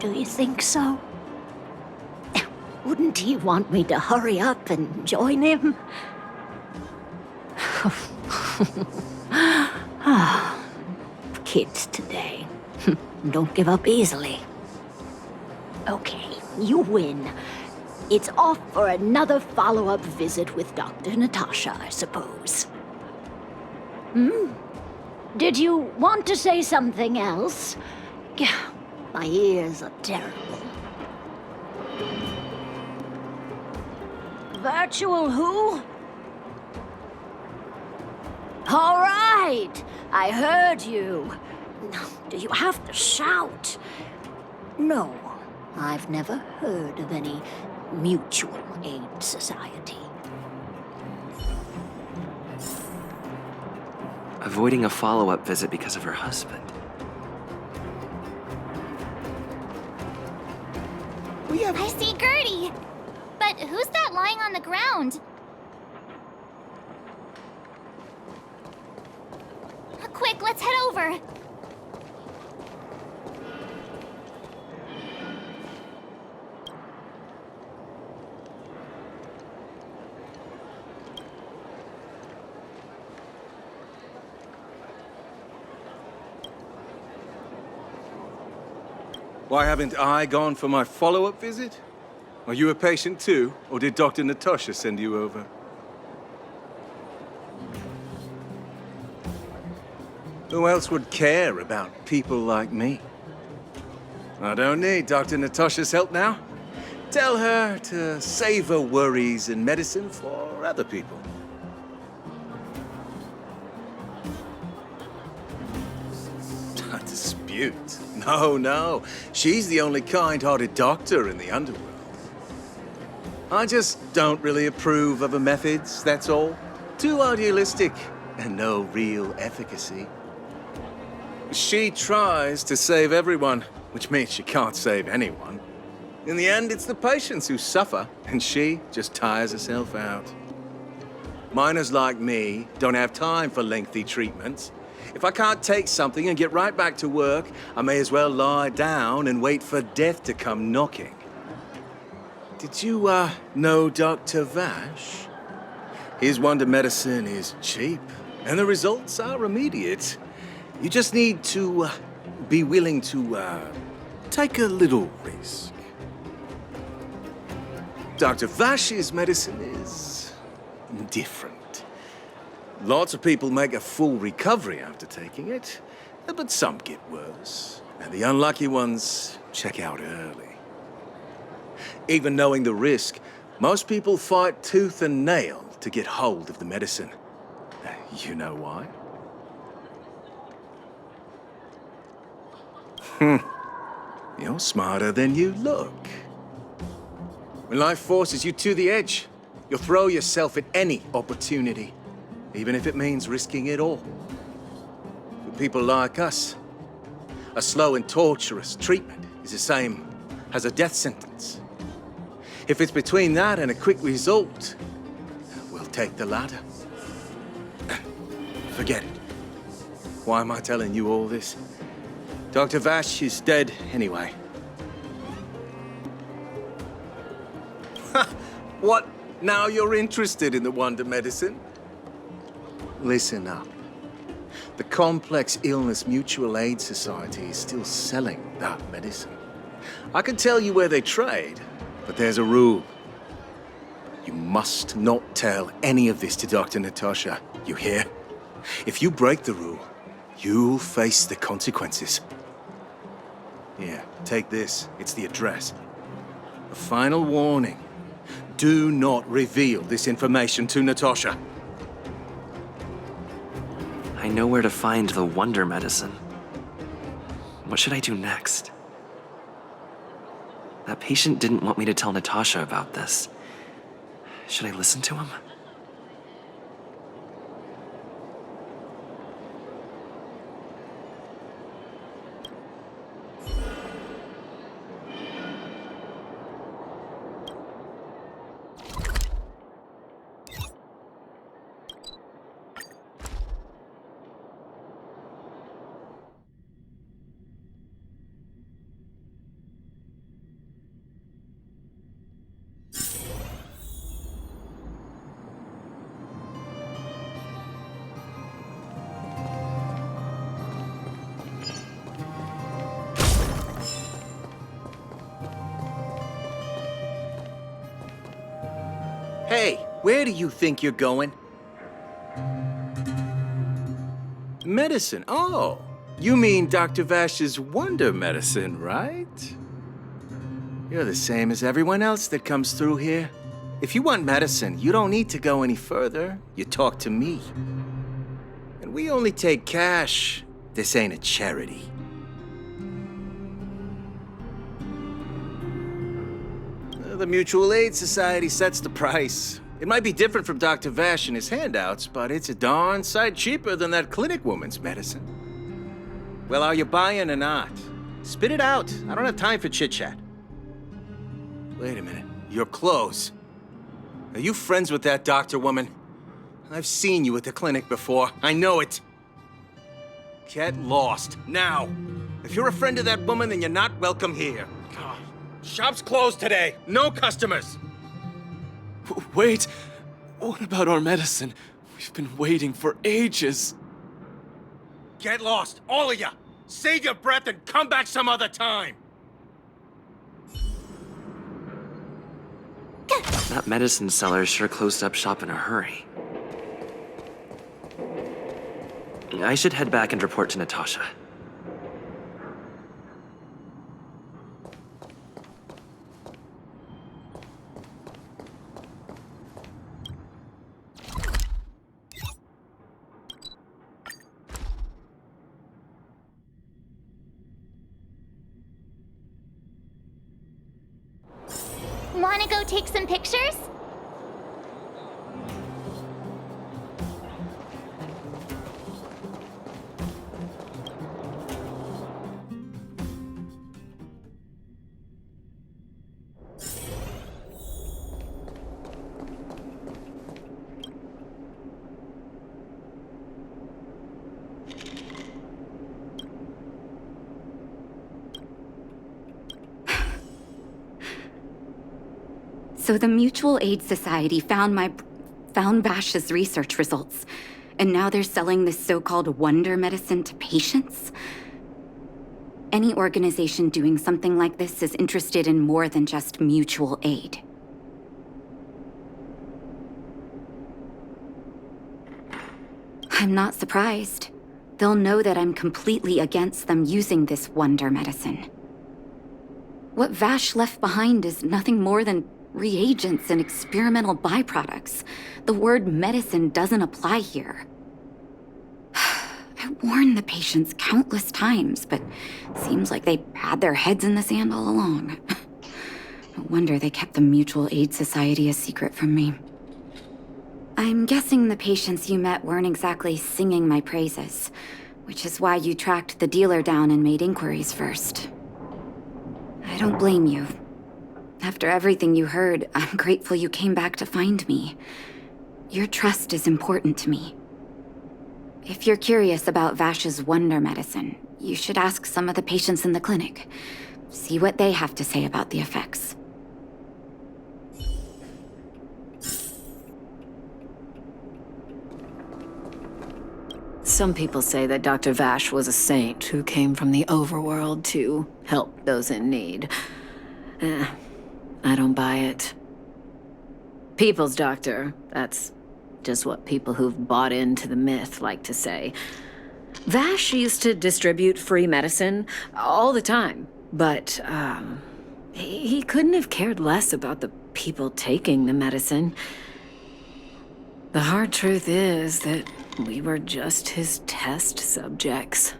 [SPEAKER 8] Do you think so? Wouldn't he want me to hurry up and join him? Kids today. Don't give up easily. Okay, you win. It's off for another follow-up visit with Dr. Natasha, I suppose. Did you want to say something else? My ears are terrible. Virtual who? All right, I heard you. Do you have to shout? No, I've never heard of any mutual aid society.
[SPEAKER 4] Avoiding a follow-up visit because of her husband.
[SPEAKER 2] I see Gertie. But who's that lying on the ground? Quick, let's head over.
[SPEAKER 9] Why haven't I gone for my follow-up visit? Are you a patient too, or did Dr. Natasha send you over? Who else would care about people like me? I don't need Dr. Natasha's help now. Tell her to save her worries and medicine for other people. A dispute? No. She's the only kind-hearted doctor in the underworld. I just don't really approve of her methods, that's all. Too idealistic and no real efficacy. She tries to save everyone, which means she can't save anyone. In the end, it's the patients who suffer, and she just tires herself out. Miners like me don't have time for lengthy treatments. If I can't take something and get right back to work, I may as well lie down and wait for death to come knocking. Did you, know Dr. Vash? His wonder medicine is cheap, and the results are immediate. You just need to, be willing to, take a little risk. Dr. Vash's medicine is different. Lots of people make a full recovery after taking it, but some get worse, and the unlucky ones check out early. Even knowing the risk, most people fight tooth and nail to get hold of the medicine. You know why? You're smarter than you look. When life forces you to the edge, you'll throw yourself at any opportunity, even if it means risking it all. For people like us, a slow and torturous treatment is the same as a death sentence. If it's between that and a quick result, we'll take the latter. Forget it. Why am I telling you all this? Dr. Vash is dead anyway. What? Now you're interested in the wonder medicine? Listen up. The Complex Illness Mutual Aid Society is still selling that medicine. I can tell you where they trade, but there's a rule. You must not tell any of this to Dr. Natasha, you hear? If you break the rule, you'll face the consequences. Here, take this. It's the address. A final warning. Do not reveal this information to Natasha.
[SPEAKER 10] I know where to find the wonder medicine. What should I do next? That patient didn't want me to tell Natasha about this. Should I listen to him?
[SPEAKER 9] Hey, where do you think you're going? Medicine? Oh, you mean Dr. Vash's wonder medicine, right? You're the same as everyone else that comes through here. If you want medicine, you don't need to go any further. You talk to me. And we only take cash. This ain't a charity. The Mutual Aid Society sets the price. It might be different from Dr. Vash and his handouts, but it's a darn sight cheaper than that clinic woman's medicine. Well, are you buying or not? Spit it out. I don't have time for chit-chat. Wait a minute. Your clothes. Are you friends with that doctor woman? I've seen you at the clinic before. I know it. Get lost, now. If you're a friend of that woman, then you're not welcome here. Shop's closed today. No customers.
[SPEAKER 10] Wait! What about our medicine? We've been waiting for ages.
[SPEAKER 9] Get lost, all of you. Save your breath and come back some other time.
[SPEAKER 10] That medicine seller sure closed up shop in a hurry. I should head back and report to Natasha.
[SPEAKER 2] Wanna go take some pictures?
[SPEAKER 5] So the Mutual Aid Society found Vash's research results, and now they're selling this so-called wonder medicine to patients? Any organization doing something like this is interested in more than just mutual aid. I'm not surprised. They'll know that I'm completely against them using this wonder medicine. What Vash left behind is nothing more than reagents and experimental byproducts. The word medicine doesn't apply here. I warned the patients countless times, but seems like they had their heads in the sand all along. No wonder they kept the Mutual Aid Society a secret from me. I'm guessing the patients you met weren't exactly singing my praises, which is why you tracked the dealer down and made inquiries first. I don't blame you. After everything you heard, I'm grateful you came back to find me. Your trust is important to me. If you're curious about Vash's wonder medicine, you should ask some of the patients in the clinic. See what they have to say about the effects.
[SPEAKER 8] Some people say that Dr. Vash was a saint who came from the overworld to help those in need. I don't buy it. People's doctor, that's just what people who've bought into the myth like to say. Vash used to distribute free medicine all the time, but he couldn't have cared less about the people taking the medicine. The hard truth is that we were just his test subjects.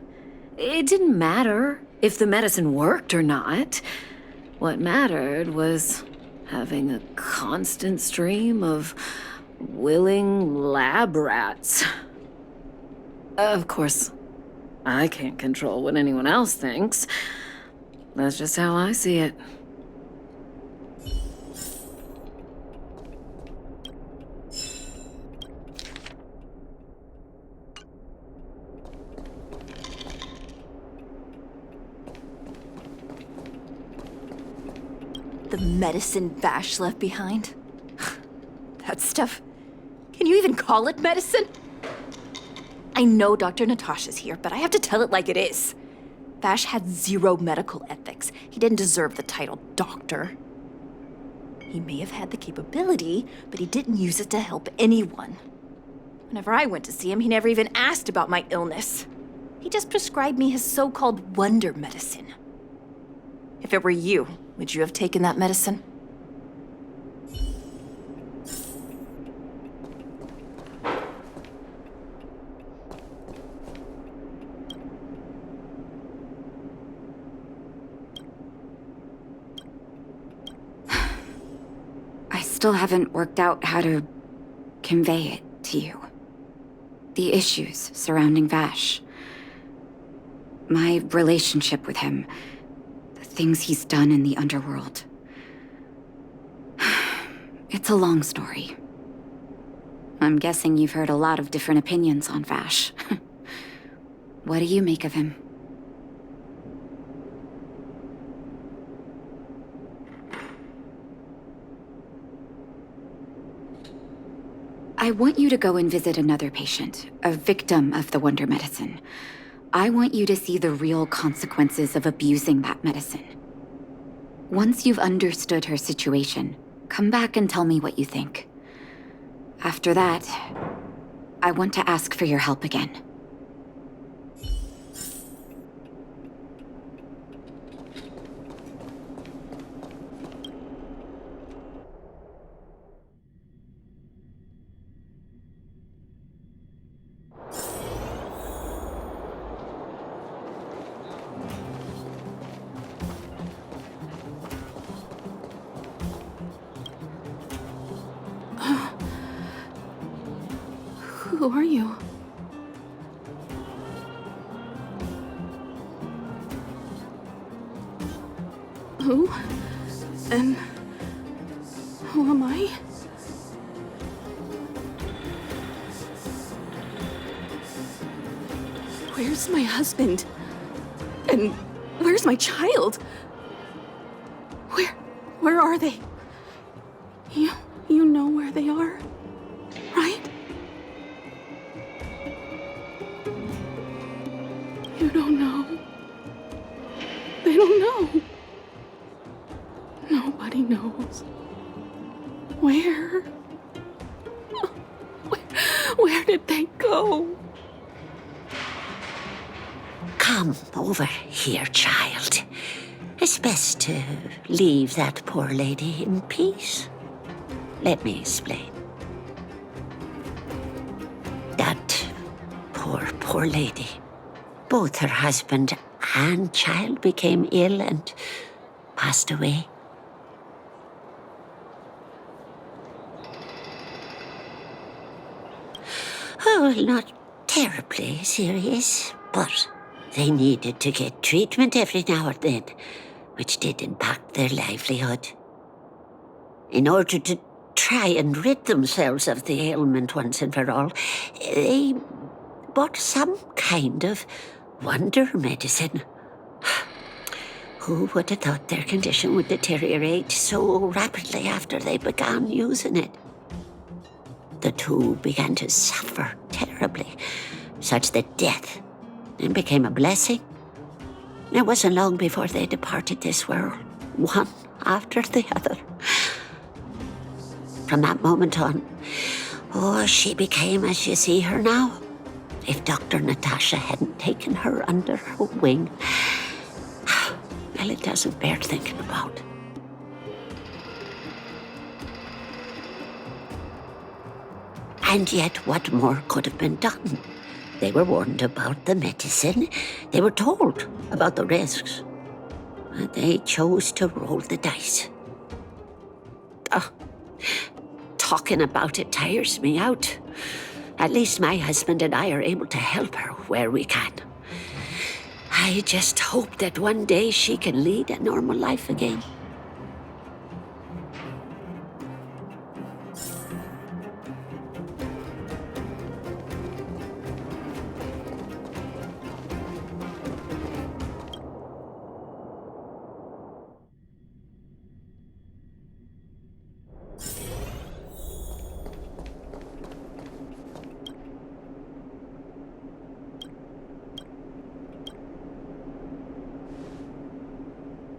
[SPEAKER 8] It didn't matter if the medicine worked or not. What mattered was having a constant stream of willing lab rats. Of course, I can't control what anyone else thinks. That's just how I see it.
[SPEAKER 11] The medicine Vash left behind? That stuff... Can you even call it medicine? I know Dr. Natasha's here, but I have to tell it like it is. Vash had zero medical ethics. He didn't deserve the title doctor. He may have had the capability, but he didn't use it to help anyone. Whenever I went to see him, he never even asked about my illness. He just prescribed me his so-called wonder medicine. If it were you, would you have taken that medicine?
[SPEAKER 5] I still haven't worked out how to convey it to you. The issues surrounding Vash. My relationship with him. Things he's done in the underworld. It's a long story. I'm guessing you've heard a lot of different opinions on Vash. What do you make of him? I want you to go and visit another patient, a victim of the wonder medicine. I want you to see the real consequences of abusing that medicine. Once you've understood her situation, come back and tell me what you think. After that, I want to ask for your help again.
[SPEAKER 3] Who are you? Who? And who am I? Where's Where's my husband? And where's my child? Where are they? You know where they are, right? You don't know. They don't know. Nobody knows. Where? Where did they go?
[SPEAKER 12] Come over here, child. It's best to leave that poor lady in peace. Let me explain. That poor lady. Both her husband and child became ill and passed away. Oh, not terribly serious, but they needed to get treatment every now and then, which did impact their livelihood. In order to try and rid themselves of the ailment once and for all, they bought some kind of wonder medicine. Who would have thought their condition would deteriorate so rapidly after they began using it? The two began to suffer terribly, such that death then became a blessing. It wasn't long before they departed this world, one after the other. From that moment on, she became as you see her now. If Dr. Natasha hadn't taken her under her wing, well, it doesn't bear thinking about. And yet, what more could have been done? They were warned about the medicine. They were told about the risks. And they chose to roll the dice. Talking about it tires me out. At least my husband and I are able to help her where we can. I just hope that one day she can lead a normal life again.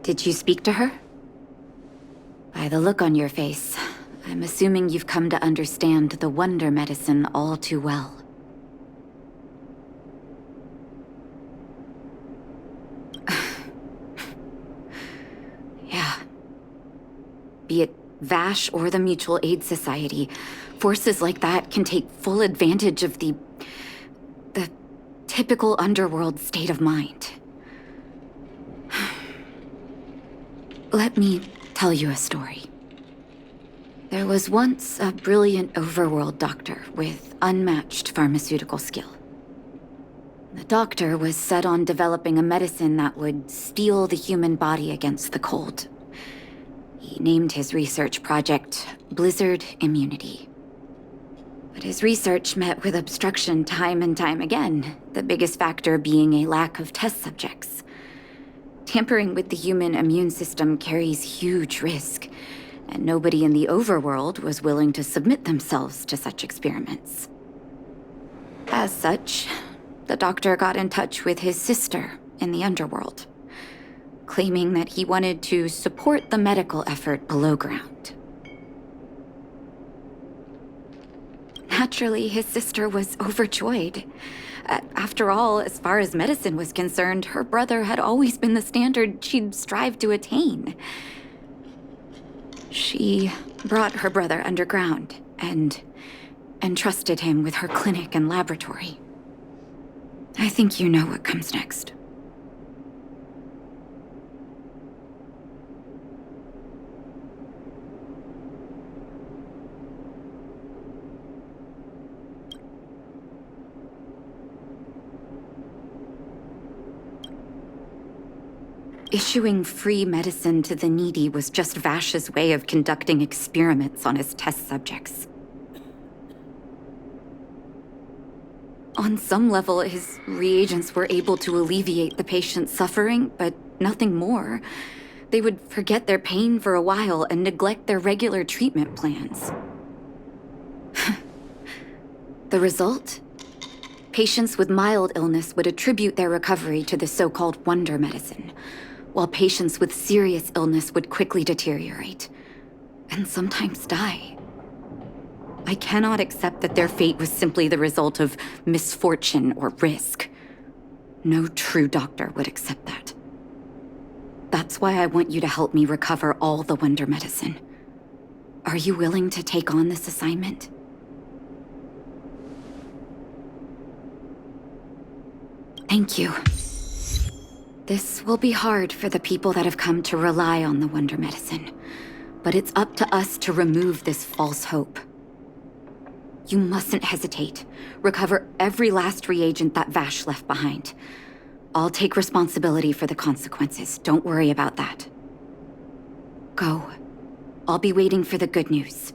[SPEAKER 5] Did you speak to her? By the look on your face, I'm assuming you've come to understand the wonder medicine all too well. Yeah. Be it Vash or the Mutual Aid Society, forces like that can take full advantage of the typical underworld state of mind. Let me tell you a story. There was once a brilliant overworld doctor with unmatched pharmaceutical skill. The doctor was set on developing a medicine that would steel the human body against the cold. He named his research project Blizzard Immunity. But his research met with obstruction time and time again, the biggest factor being a lack of test subjects. Tampering with the human immune system carries huge risk, and nobody in the overworld was willing to submit themselves to such experiments. As such, the doctor got in touch with his sister in the underworld, claiming that he wanted to support the medical effort below ground. Naturally, his sister was overjoyed. After all, as far as medicine was concerned, her brother had always been the standard she'd strive to attain. She brought her brother underground and entrusted him with her clinic and laboratory. I think you know what comes next. Issuing free medicine to the needy was just Vash's way of conducting experiments on his test subjects. On some level, his reagents were able to alleviate the patient's suffering, but nothing more. They would forget their pain for a while and neglect their regular treatment plans. The result? Patients with mild illness would attribute their recovery to the so-called wonder medicine, while patients with serious illness would quickly deteriorate, and sometimes die. I cannot accept that their fate was simply the result of misfortune or risk. No true doctor would accept that. That's why I want you to help me recover all the wonder medicine. Are you willing to take on this assignment? Thank you. This will be hard for the people that have come to rely on the wonder medicine, but it's up to us to remove this false hope. You mustn't hesitate. Recover every last reagent that Vash left behind. I'll take responsibility for the consequences. Don't worry about that. Go. I'll be waiting for the good news.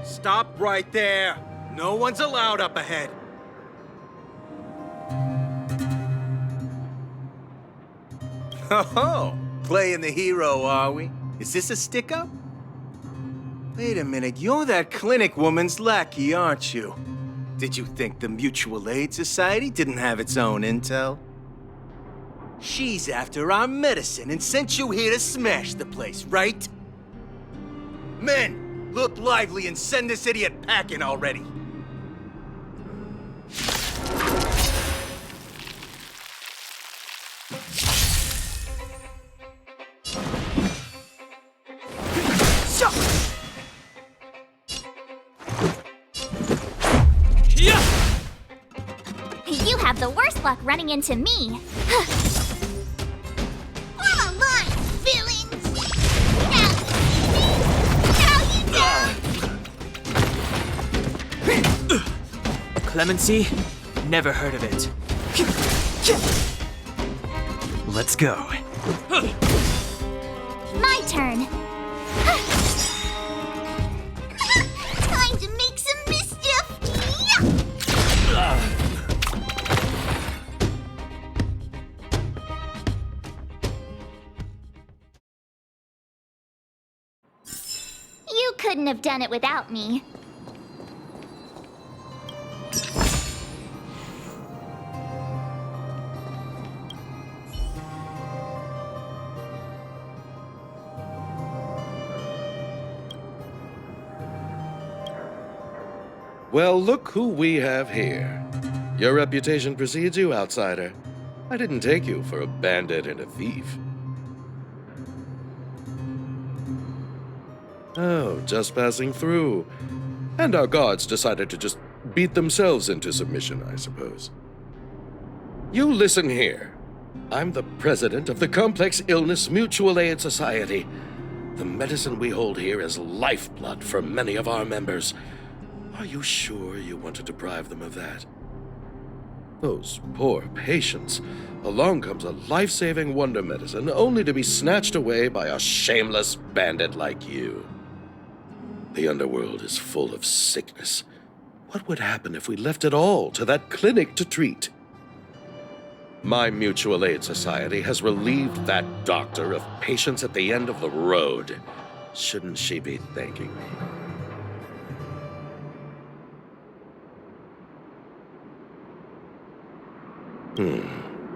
[SPEAKER 9] Stop right there! No one's allowed up ahead! Oh, playing the hero, are we? Is this a stick-up? Wait a minute, you're that clinic woman's lackey, aren't you? Did you think the Mutual Aid Society didn't have its own intel? She's after our medicine and sent you here to smash the place, right? Men! Look lively and send this idiot packing already!
[SPEAKER 2] You have the worst luck running into me. Fall in line, villains!
[SPEAKER 1] Clemency? Never heard of it. Let's go.
[SPEAKER 2] My turn. Time to make some mischief. You couldn't have done it without me.
[SPEAKER 13] Well, look who we have here. Your reputation precedes you, outsider. I didn't take you for a bandit and a thief. Oh, just passing through. And our guards decided to just beat themselves into submission, I suppose. You listen here. I'm the president of the Complex Illness Mutual Aid Society. The medicine we hold here is lifeblood for many of our members. Are you sure you want to deprive them of that? Those poor patients. Along comes a life-saving wonder medicine only to be snatched away by a shameless bandit like you. The underworld is full of sickness. What would happen if we left it all to that clinic to treat? My Mutual Aid Society has relieved that doctor of patients at the end of the road. Shouldn't she be thanking me?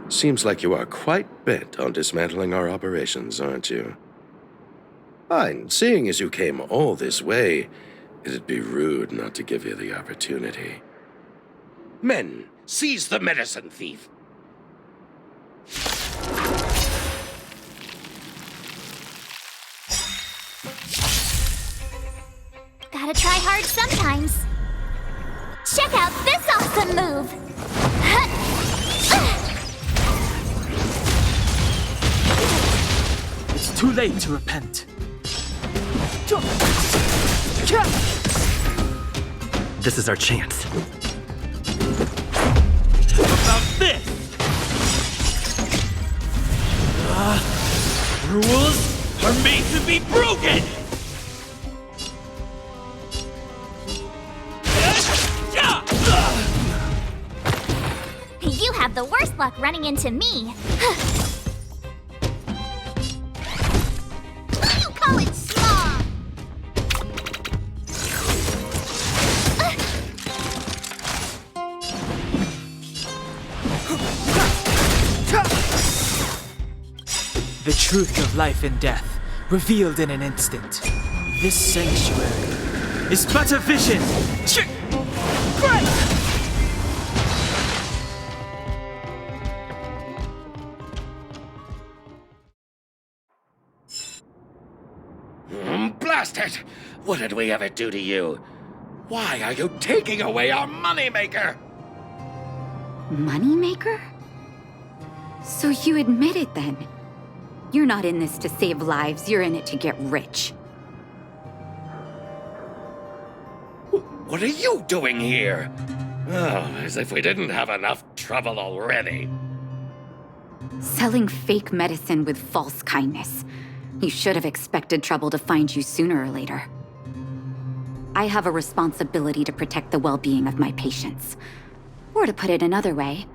[SPEAKER 13] Seems like you are quite bent on dismantling our operations, aren't you? Fine. Seeing as you came all this way, it'd be rude not to give you the opportunity. Men, seize the medicine thief!
[SPEAKER 2] gotta try hard sometimes. Check out this awesome move!
[SPEAKER 1] It's too late to repent.
[SPEAKER 4] This is our chance. How about this? Rules are made to be broken!
[SPEAKER 2] You have the worst luck running into me. You call it small?
[SPEAKER 1] The truth of life and death, revealed in an instant. This sanctuary is but a vision.
[SPEAKER 13] Blast it! What did we ever do to you? Why are you taking away our moneymaker?
[SPEAKER 5] Moneymaker? So you admit it then? You're not in this to save lives, you're in it to get rich.
[SPEAKER 13] What are you doing here? Oh, as if we didn't have enough trouble already.
[SPEAKER 5] Selling fake medicine with false kindness. You should have expected trouble to find you sooner or later. I have a responsibility to protect the well-being of my patients. Or to put it another way,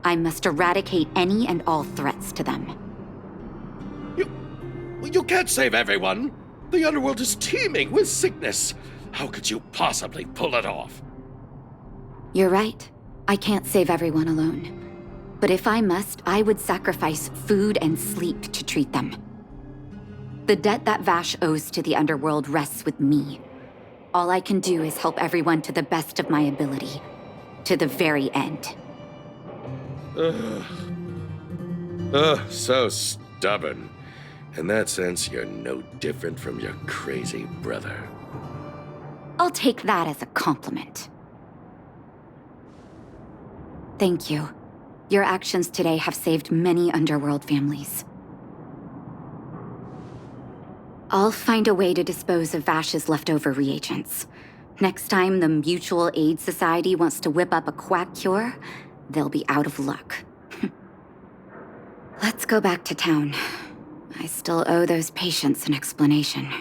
[SPEAKER 5] I must eradicate any and all threats to them.
[SPEAKER 13] You can't save everyone. The underworld is teeming with sickness. How could you possibly pull it off?
[SPEAKER 5] You're right. I can't save everyone alone. But if I must, I would sacrifice food and sleep to treat them. The debt that Vash owes to the underworld rests with me. All I can do is help everyone to the best of my ability. To the very end.
[SPEAKER 13] So stubborn. In that sense, you're no different from your crazy brother.
[SPEAKER 5] I'll take that as a compliment. Thank you. Your actions today have saved many underworld families. I'll find a way to dispose of Vash's leftover reagents. Next time the Mutual Aid Society wants to whip up a quack cure, they'll be out of luck. Let's go back to town. I still owe those patients an explanation.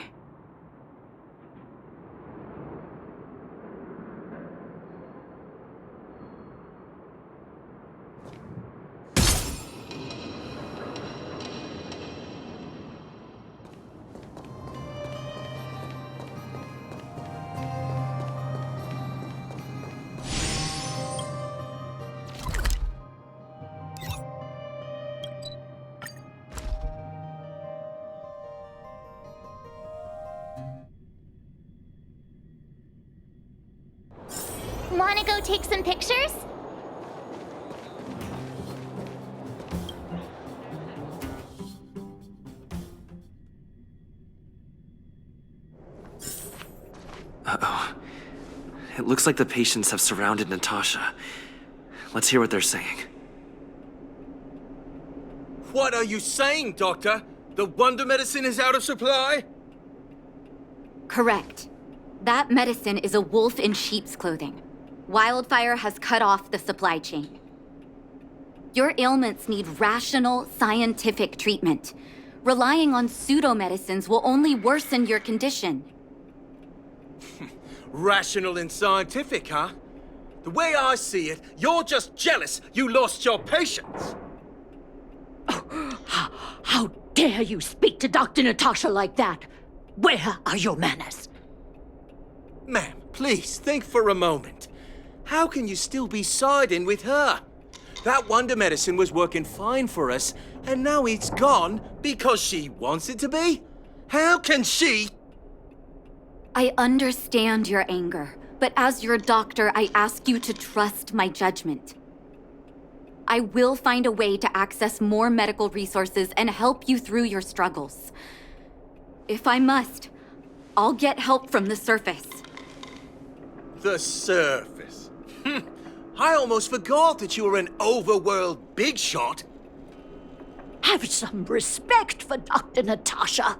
[SPEAKER 2] Wanna go take some pictures?
[SPEAKER 4] Uh-oh. It looks like the patients have surrounded Natasha. Let's hear what they're saying.
[SPEAKER 9] What are you saying, Doctor? The wonder medicine is out of supply?
[SPEAKER 5] Correct. That medicine is a wolf in sheep's clothing. Wildfire has cut off the supply chain. Your ailments need rational, scientific treatment. Relying on pseudo-medicines will only worsen your condition.
[SPEAKER 9] Rational and scientific, huh? The way I see it, you're just jealous you lost your patients.
[SPEAKER 8] How dare you speak to Dr. Natasha like that? Where are your manners?
[SPEAKER 9] Ma'am, please think for a moment. How can you still be siding with her? That wonder medicine was working fine for us, and now it's gone because she wants it to be? How can she?
[SPEAKER 5] I understand your anger, but as your doctor, I ask you to trust my judgment. I will find a way to access more medical resources and help you through your struggles. If I must, I'll get help from the surface.
[SPEAKER 9] The surface. I almost forgot that you were an overworld big shot.
[SPEAKER 8] Have some respect for Dr. Natasha.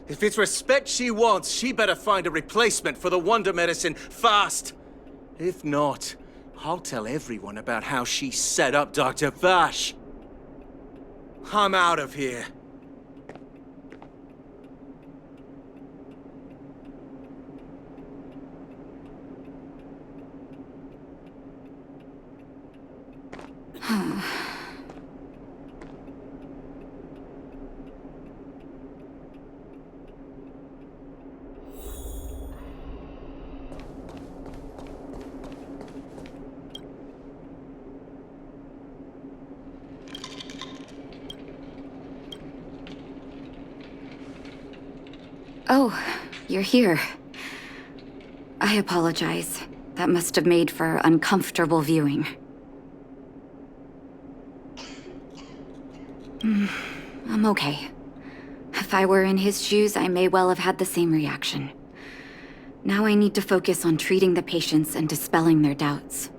[SPEAKER 9] If it's respect she wants, she better find a replacement for the wonder medicine fast. If not, I'll tell everyone about how she set up Dr. Vash. I'm out of here.
[SPEAKER 5] Oh, you're here. I apologize. That must have made for uncomfortable viewing. I'm okay. If I were in his shoes, I may well have had the same reaction. Now I need to focus on treating the patients and dispelling their doubts.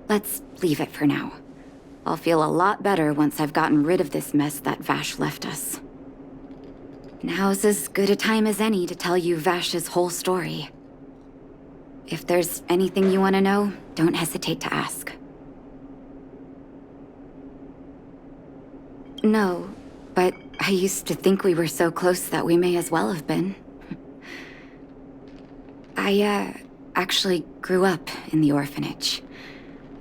[SPEAKER 5] Let's leave it for now. I'll feel a lot better once I've gotten rid of this mess that Vash left us. Now's as good a time as any to tell you Vash's whole story. If there's anything you want to know, don't hesitate to ask. No, but I used to think we were so close that we may as well have been. I, actually grew up in the orphanage.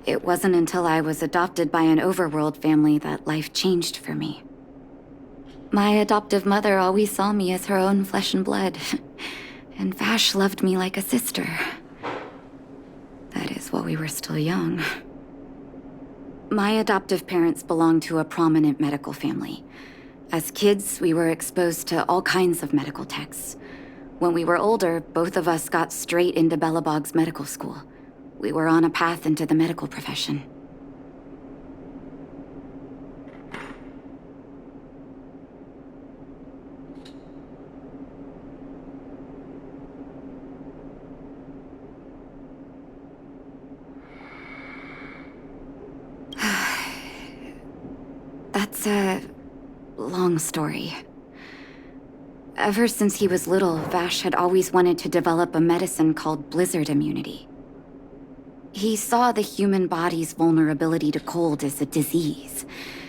[SPEAKER 5] It wasn't until I was adopted by an overworld family that life changed for me. My adoptive mother always saw me as her own flesh and blood, and Vash loved me like a sister. That is while we were still young. My adoptive parents belonged to a prominent medical family. As kids, we were exposed to all kinds of medical texts. When we were older, both of us got straight into Belobog's medical school. We were on a path into the medical profession. That's a long story. Ever since he was little, Vash had always wanted to develop a medicine called blizzard immunity. He saw the human body's vulnerability to cold as a disease,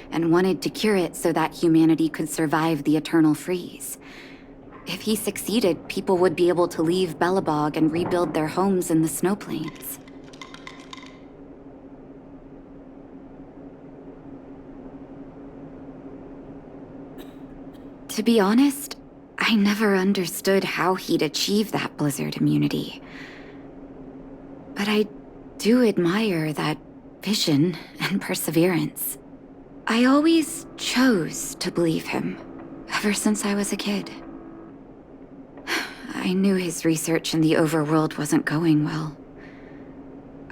[SPEAKER 5] and wanted to cure it so that humanity could survive the eternal freeze. If he succeeded, people would be able to leave Belobog and rebuild their homes in the snow plains. To be honest, I never understood how he'd achieve that blizzard immunity. But I do admire that vision and perseverance. I always chose to believe him, ever since I was a kid. I knew his research in the overworld wasn't going well.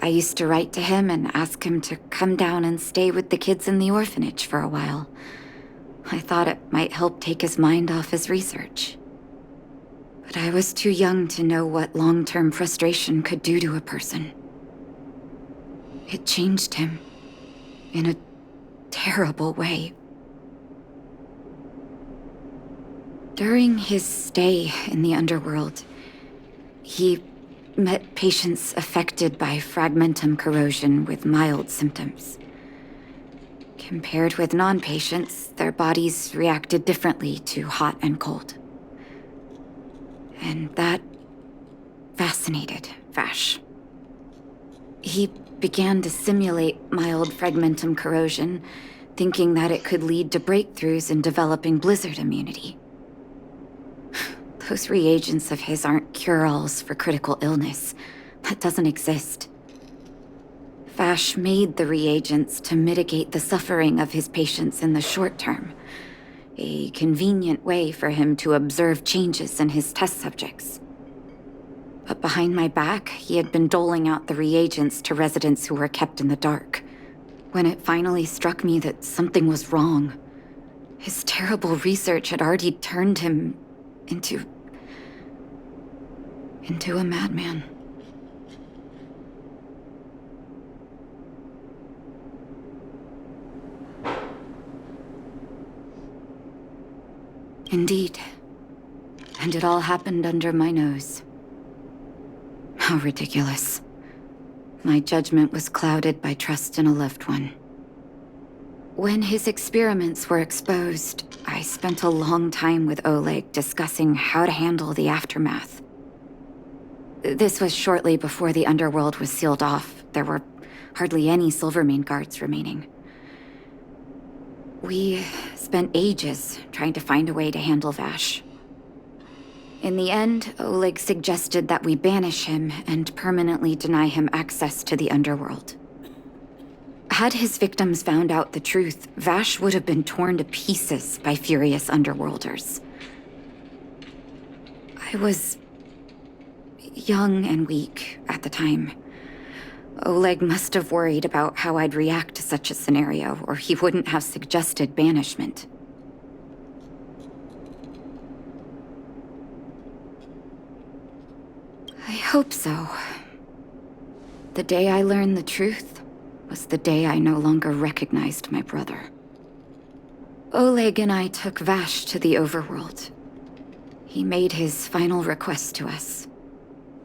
[SPEAKER 5] I used to write to him and ask him to come down and stay with the kids in the orphanage for a while. I thought it might help take his mind off his research. But I was too young to know what long-term frustration could do to a person. It changed him in a terrible way. During his stay in the underworld, he met patients affected by fragmentum corrosion with mild symptoms. Compared with non-patients, their bodies reacted differently to hot and cold. And that fascinated Vash. He began to simulate mild fragmentum corrosion, thinking that it could lead to breakthroughs in developing blizzard immunity. Those reagents of his aren't cure-alls for critical illness. That doesn't exist. Vash made the reagents to mitigate the suffering of his patients in the short term. A convenient way for him to observe changes in his test subjects. But behind my back, he had been doling out the reagents to residents who were kept in the dark. When it finally struck me that something was wrong, his terrible research had already turned him into into a madman. Indeed. And it all happened under my nose. How ridiculous. My judgment was clouded by trust in a loved one. When his experiments were exposed, I spent a long time with Oleg discussing how to handle the aftermath. This was shortly before the underworld was sealed off. There were hardly any Silvermane guards remaining. We spent ages trying to find a way to handle Vash. In the end, Oleg suggested that we banish him and permanently deny him access to the underworld. Had his victims found out the truth, Vash would have been torn to pieces by furious underworlders. I was young and weak at the time. Oleg must have worried about how I'd react to such a scenario, or he wouldn't have suggested banishment. I hope so. The day I learned the truth was the day I no longer recognized my brother. Oleg and I took Vash to the overworld. He made his final request to us,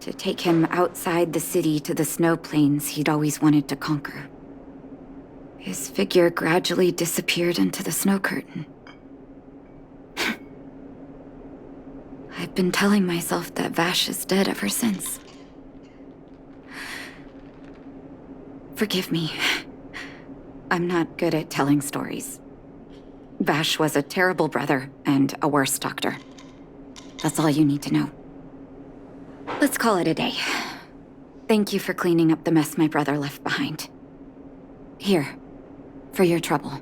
[SPEAKER 5] to take him outside the city to the snow plains he'd always wanted to conquer. His figure gradually disappeared into the snow curtain. I've been telling myself that Vash is dead ever since. Forgive me. I'm not good at telling stories. Vash was a terrible brother and a worse doctor. That's all you need to know. Let's call it a day. Thank you for cleaning up the mess my brother left behind. Here, for your trouble.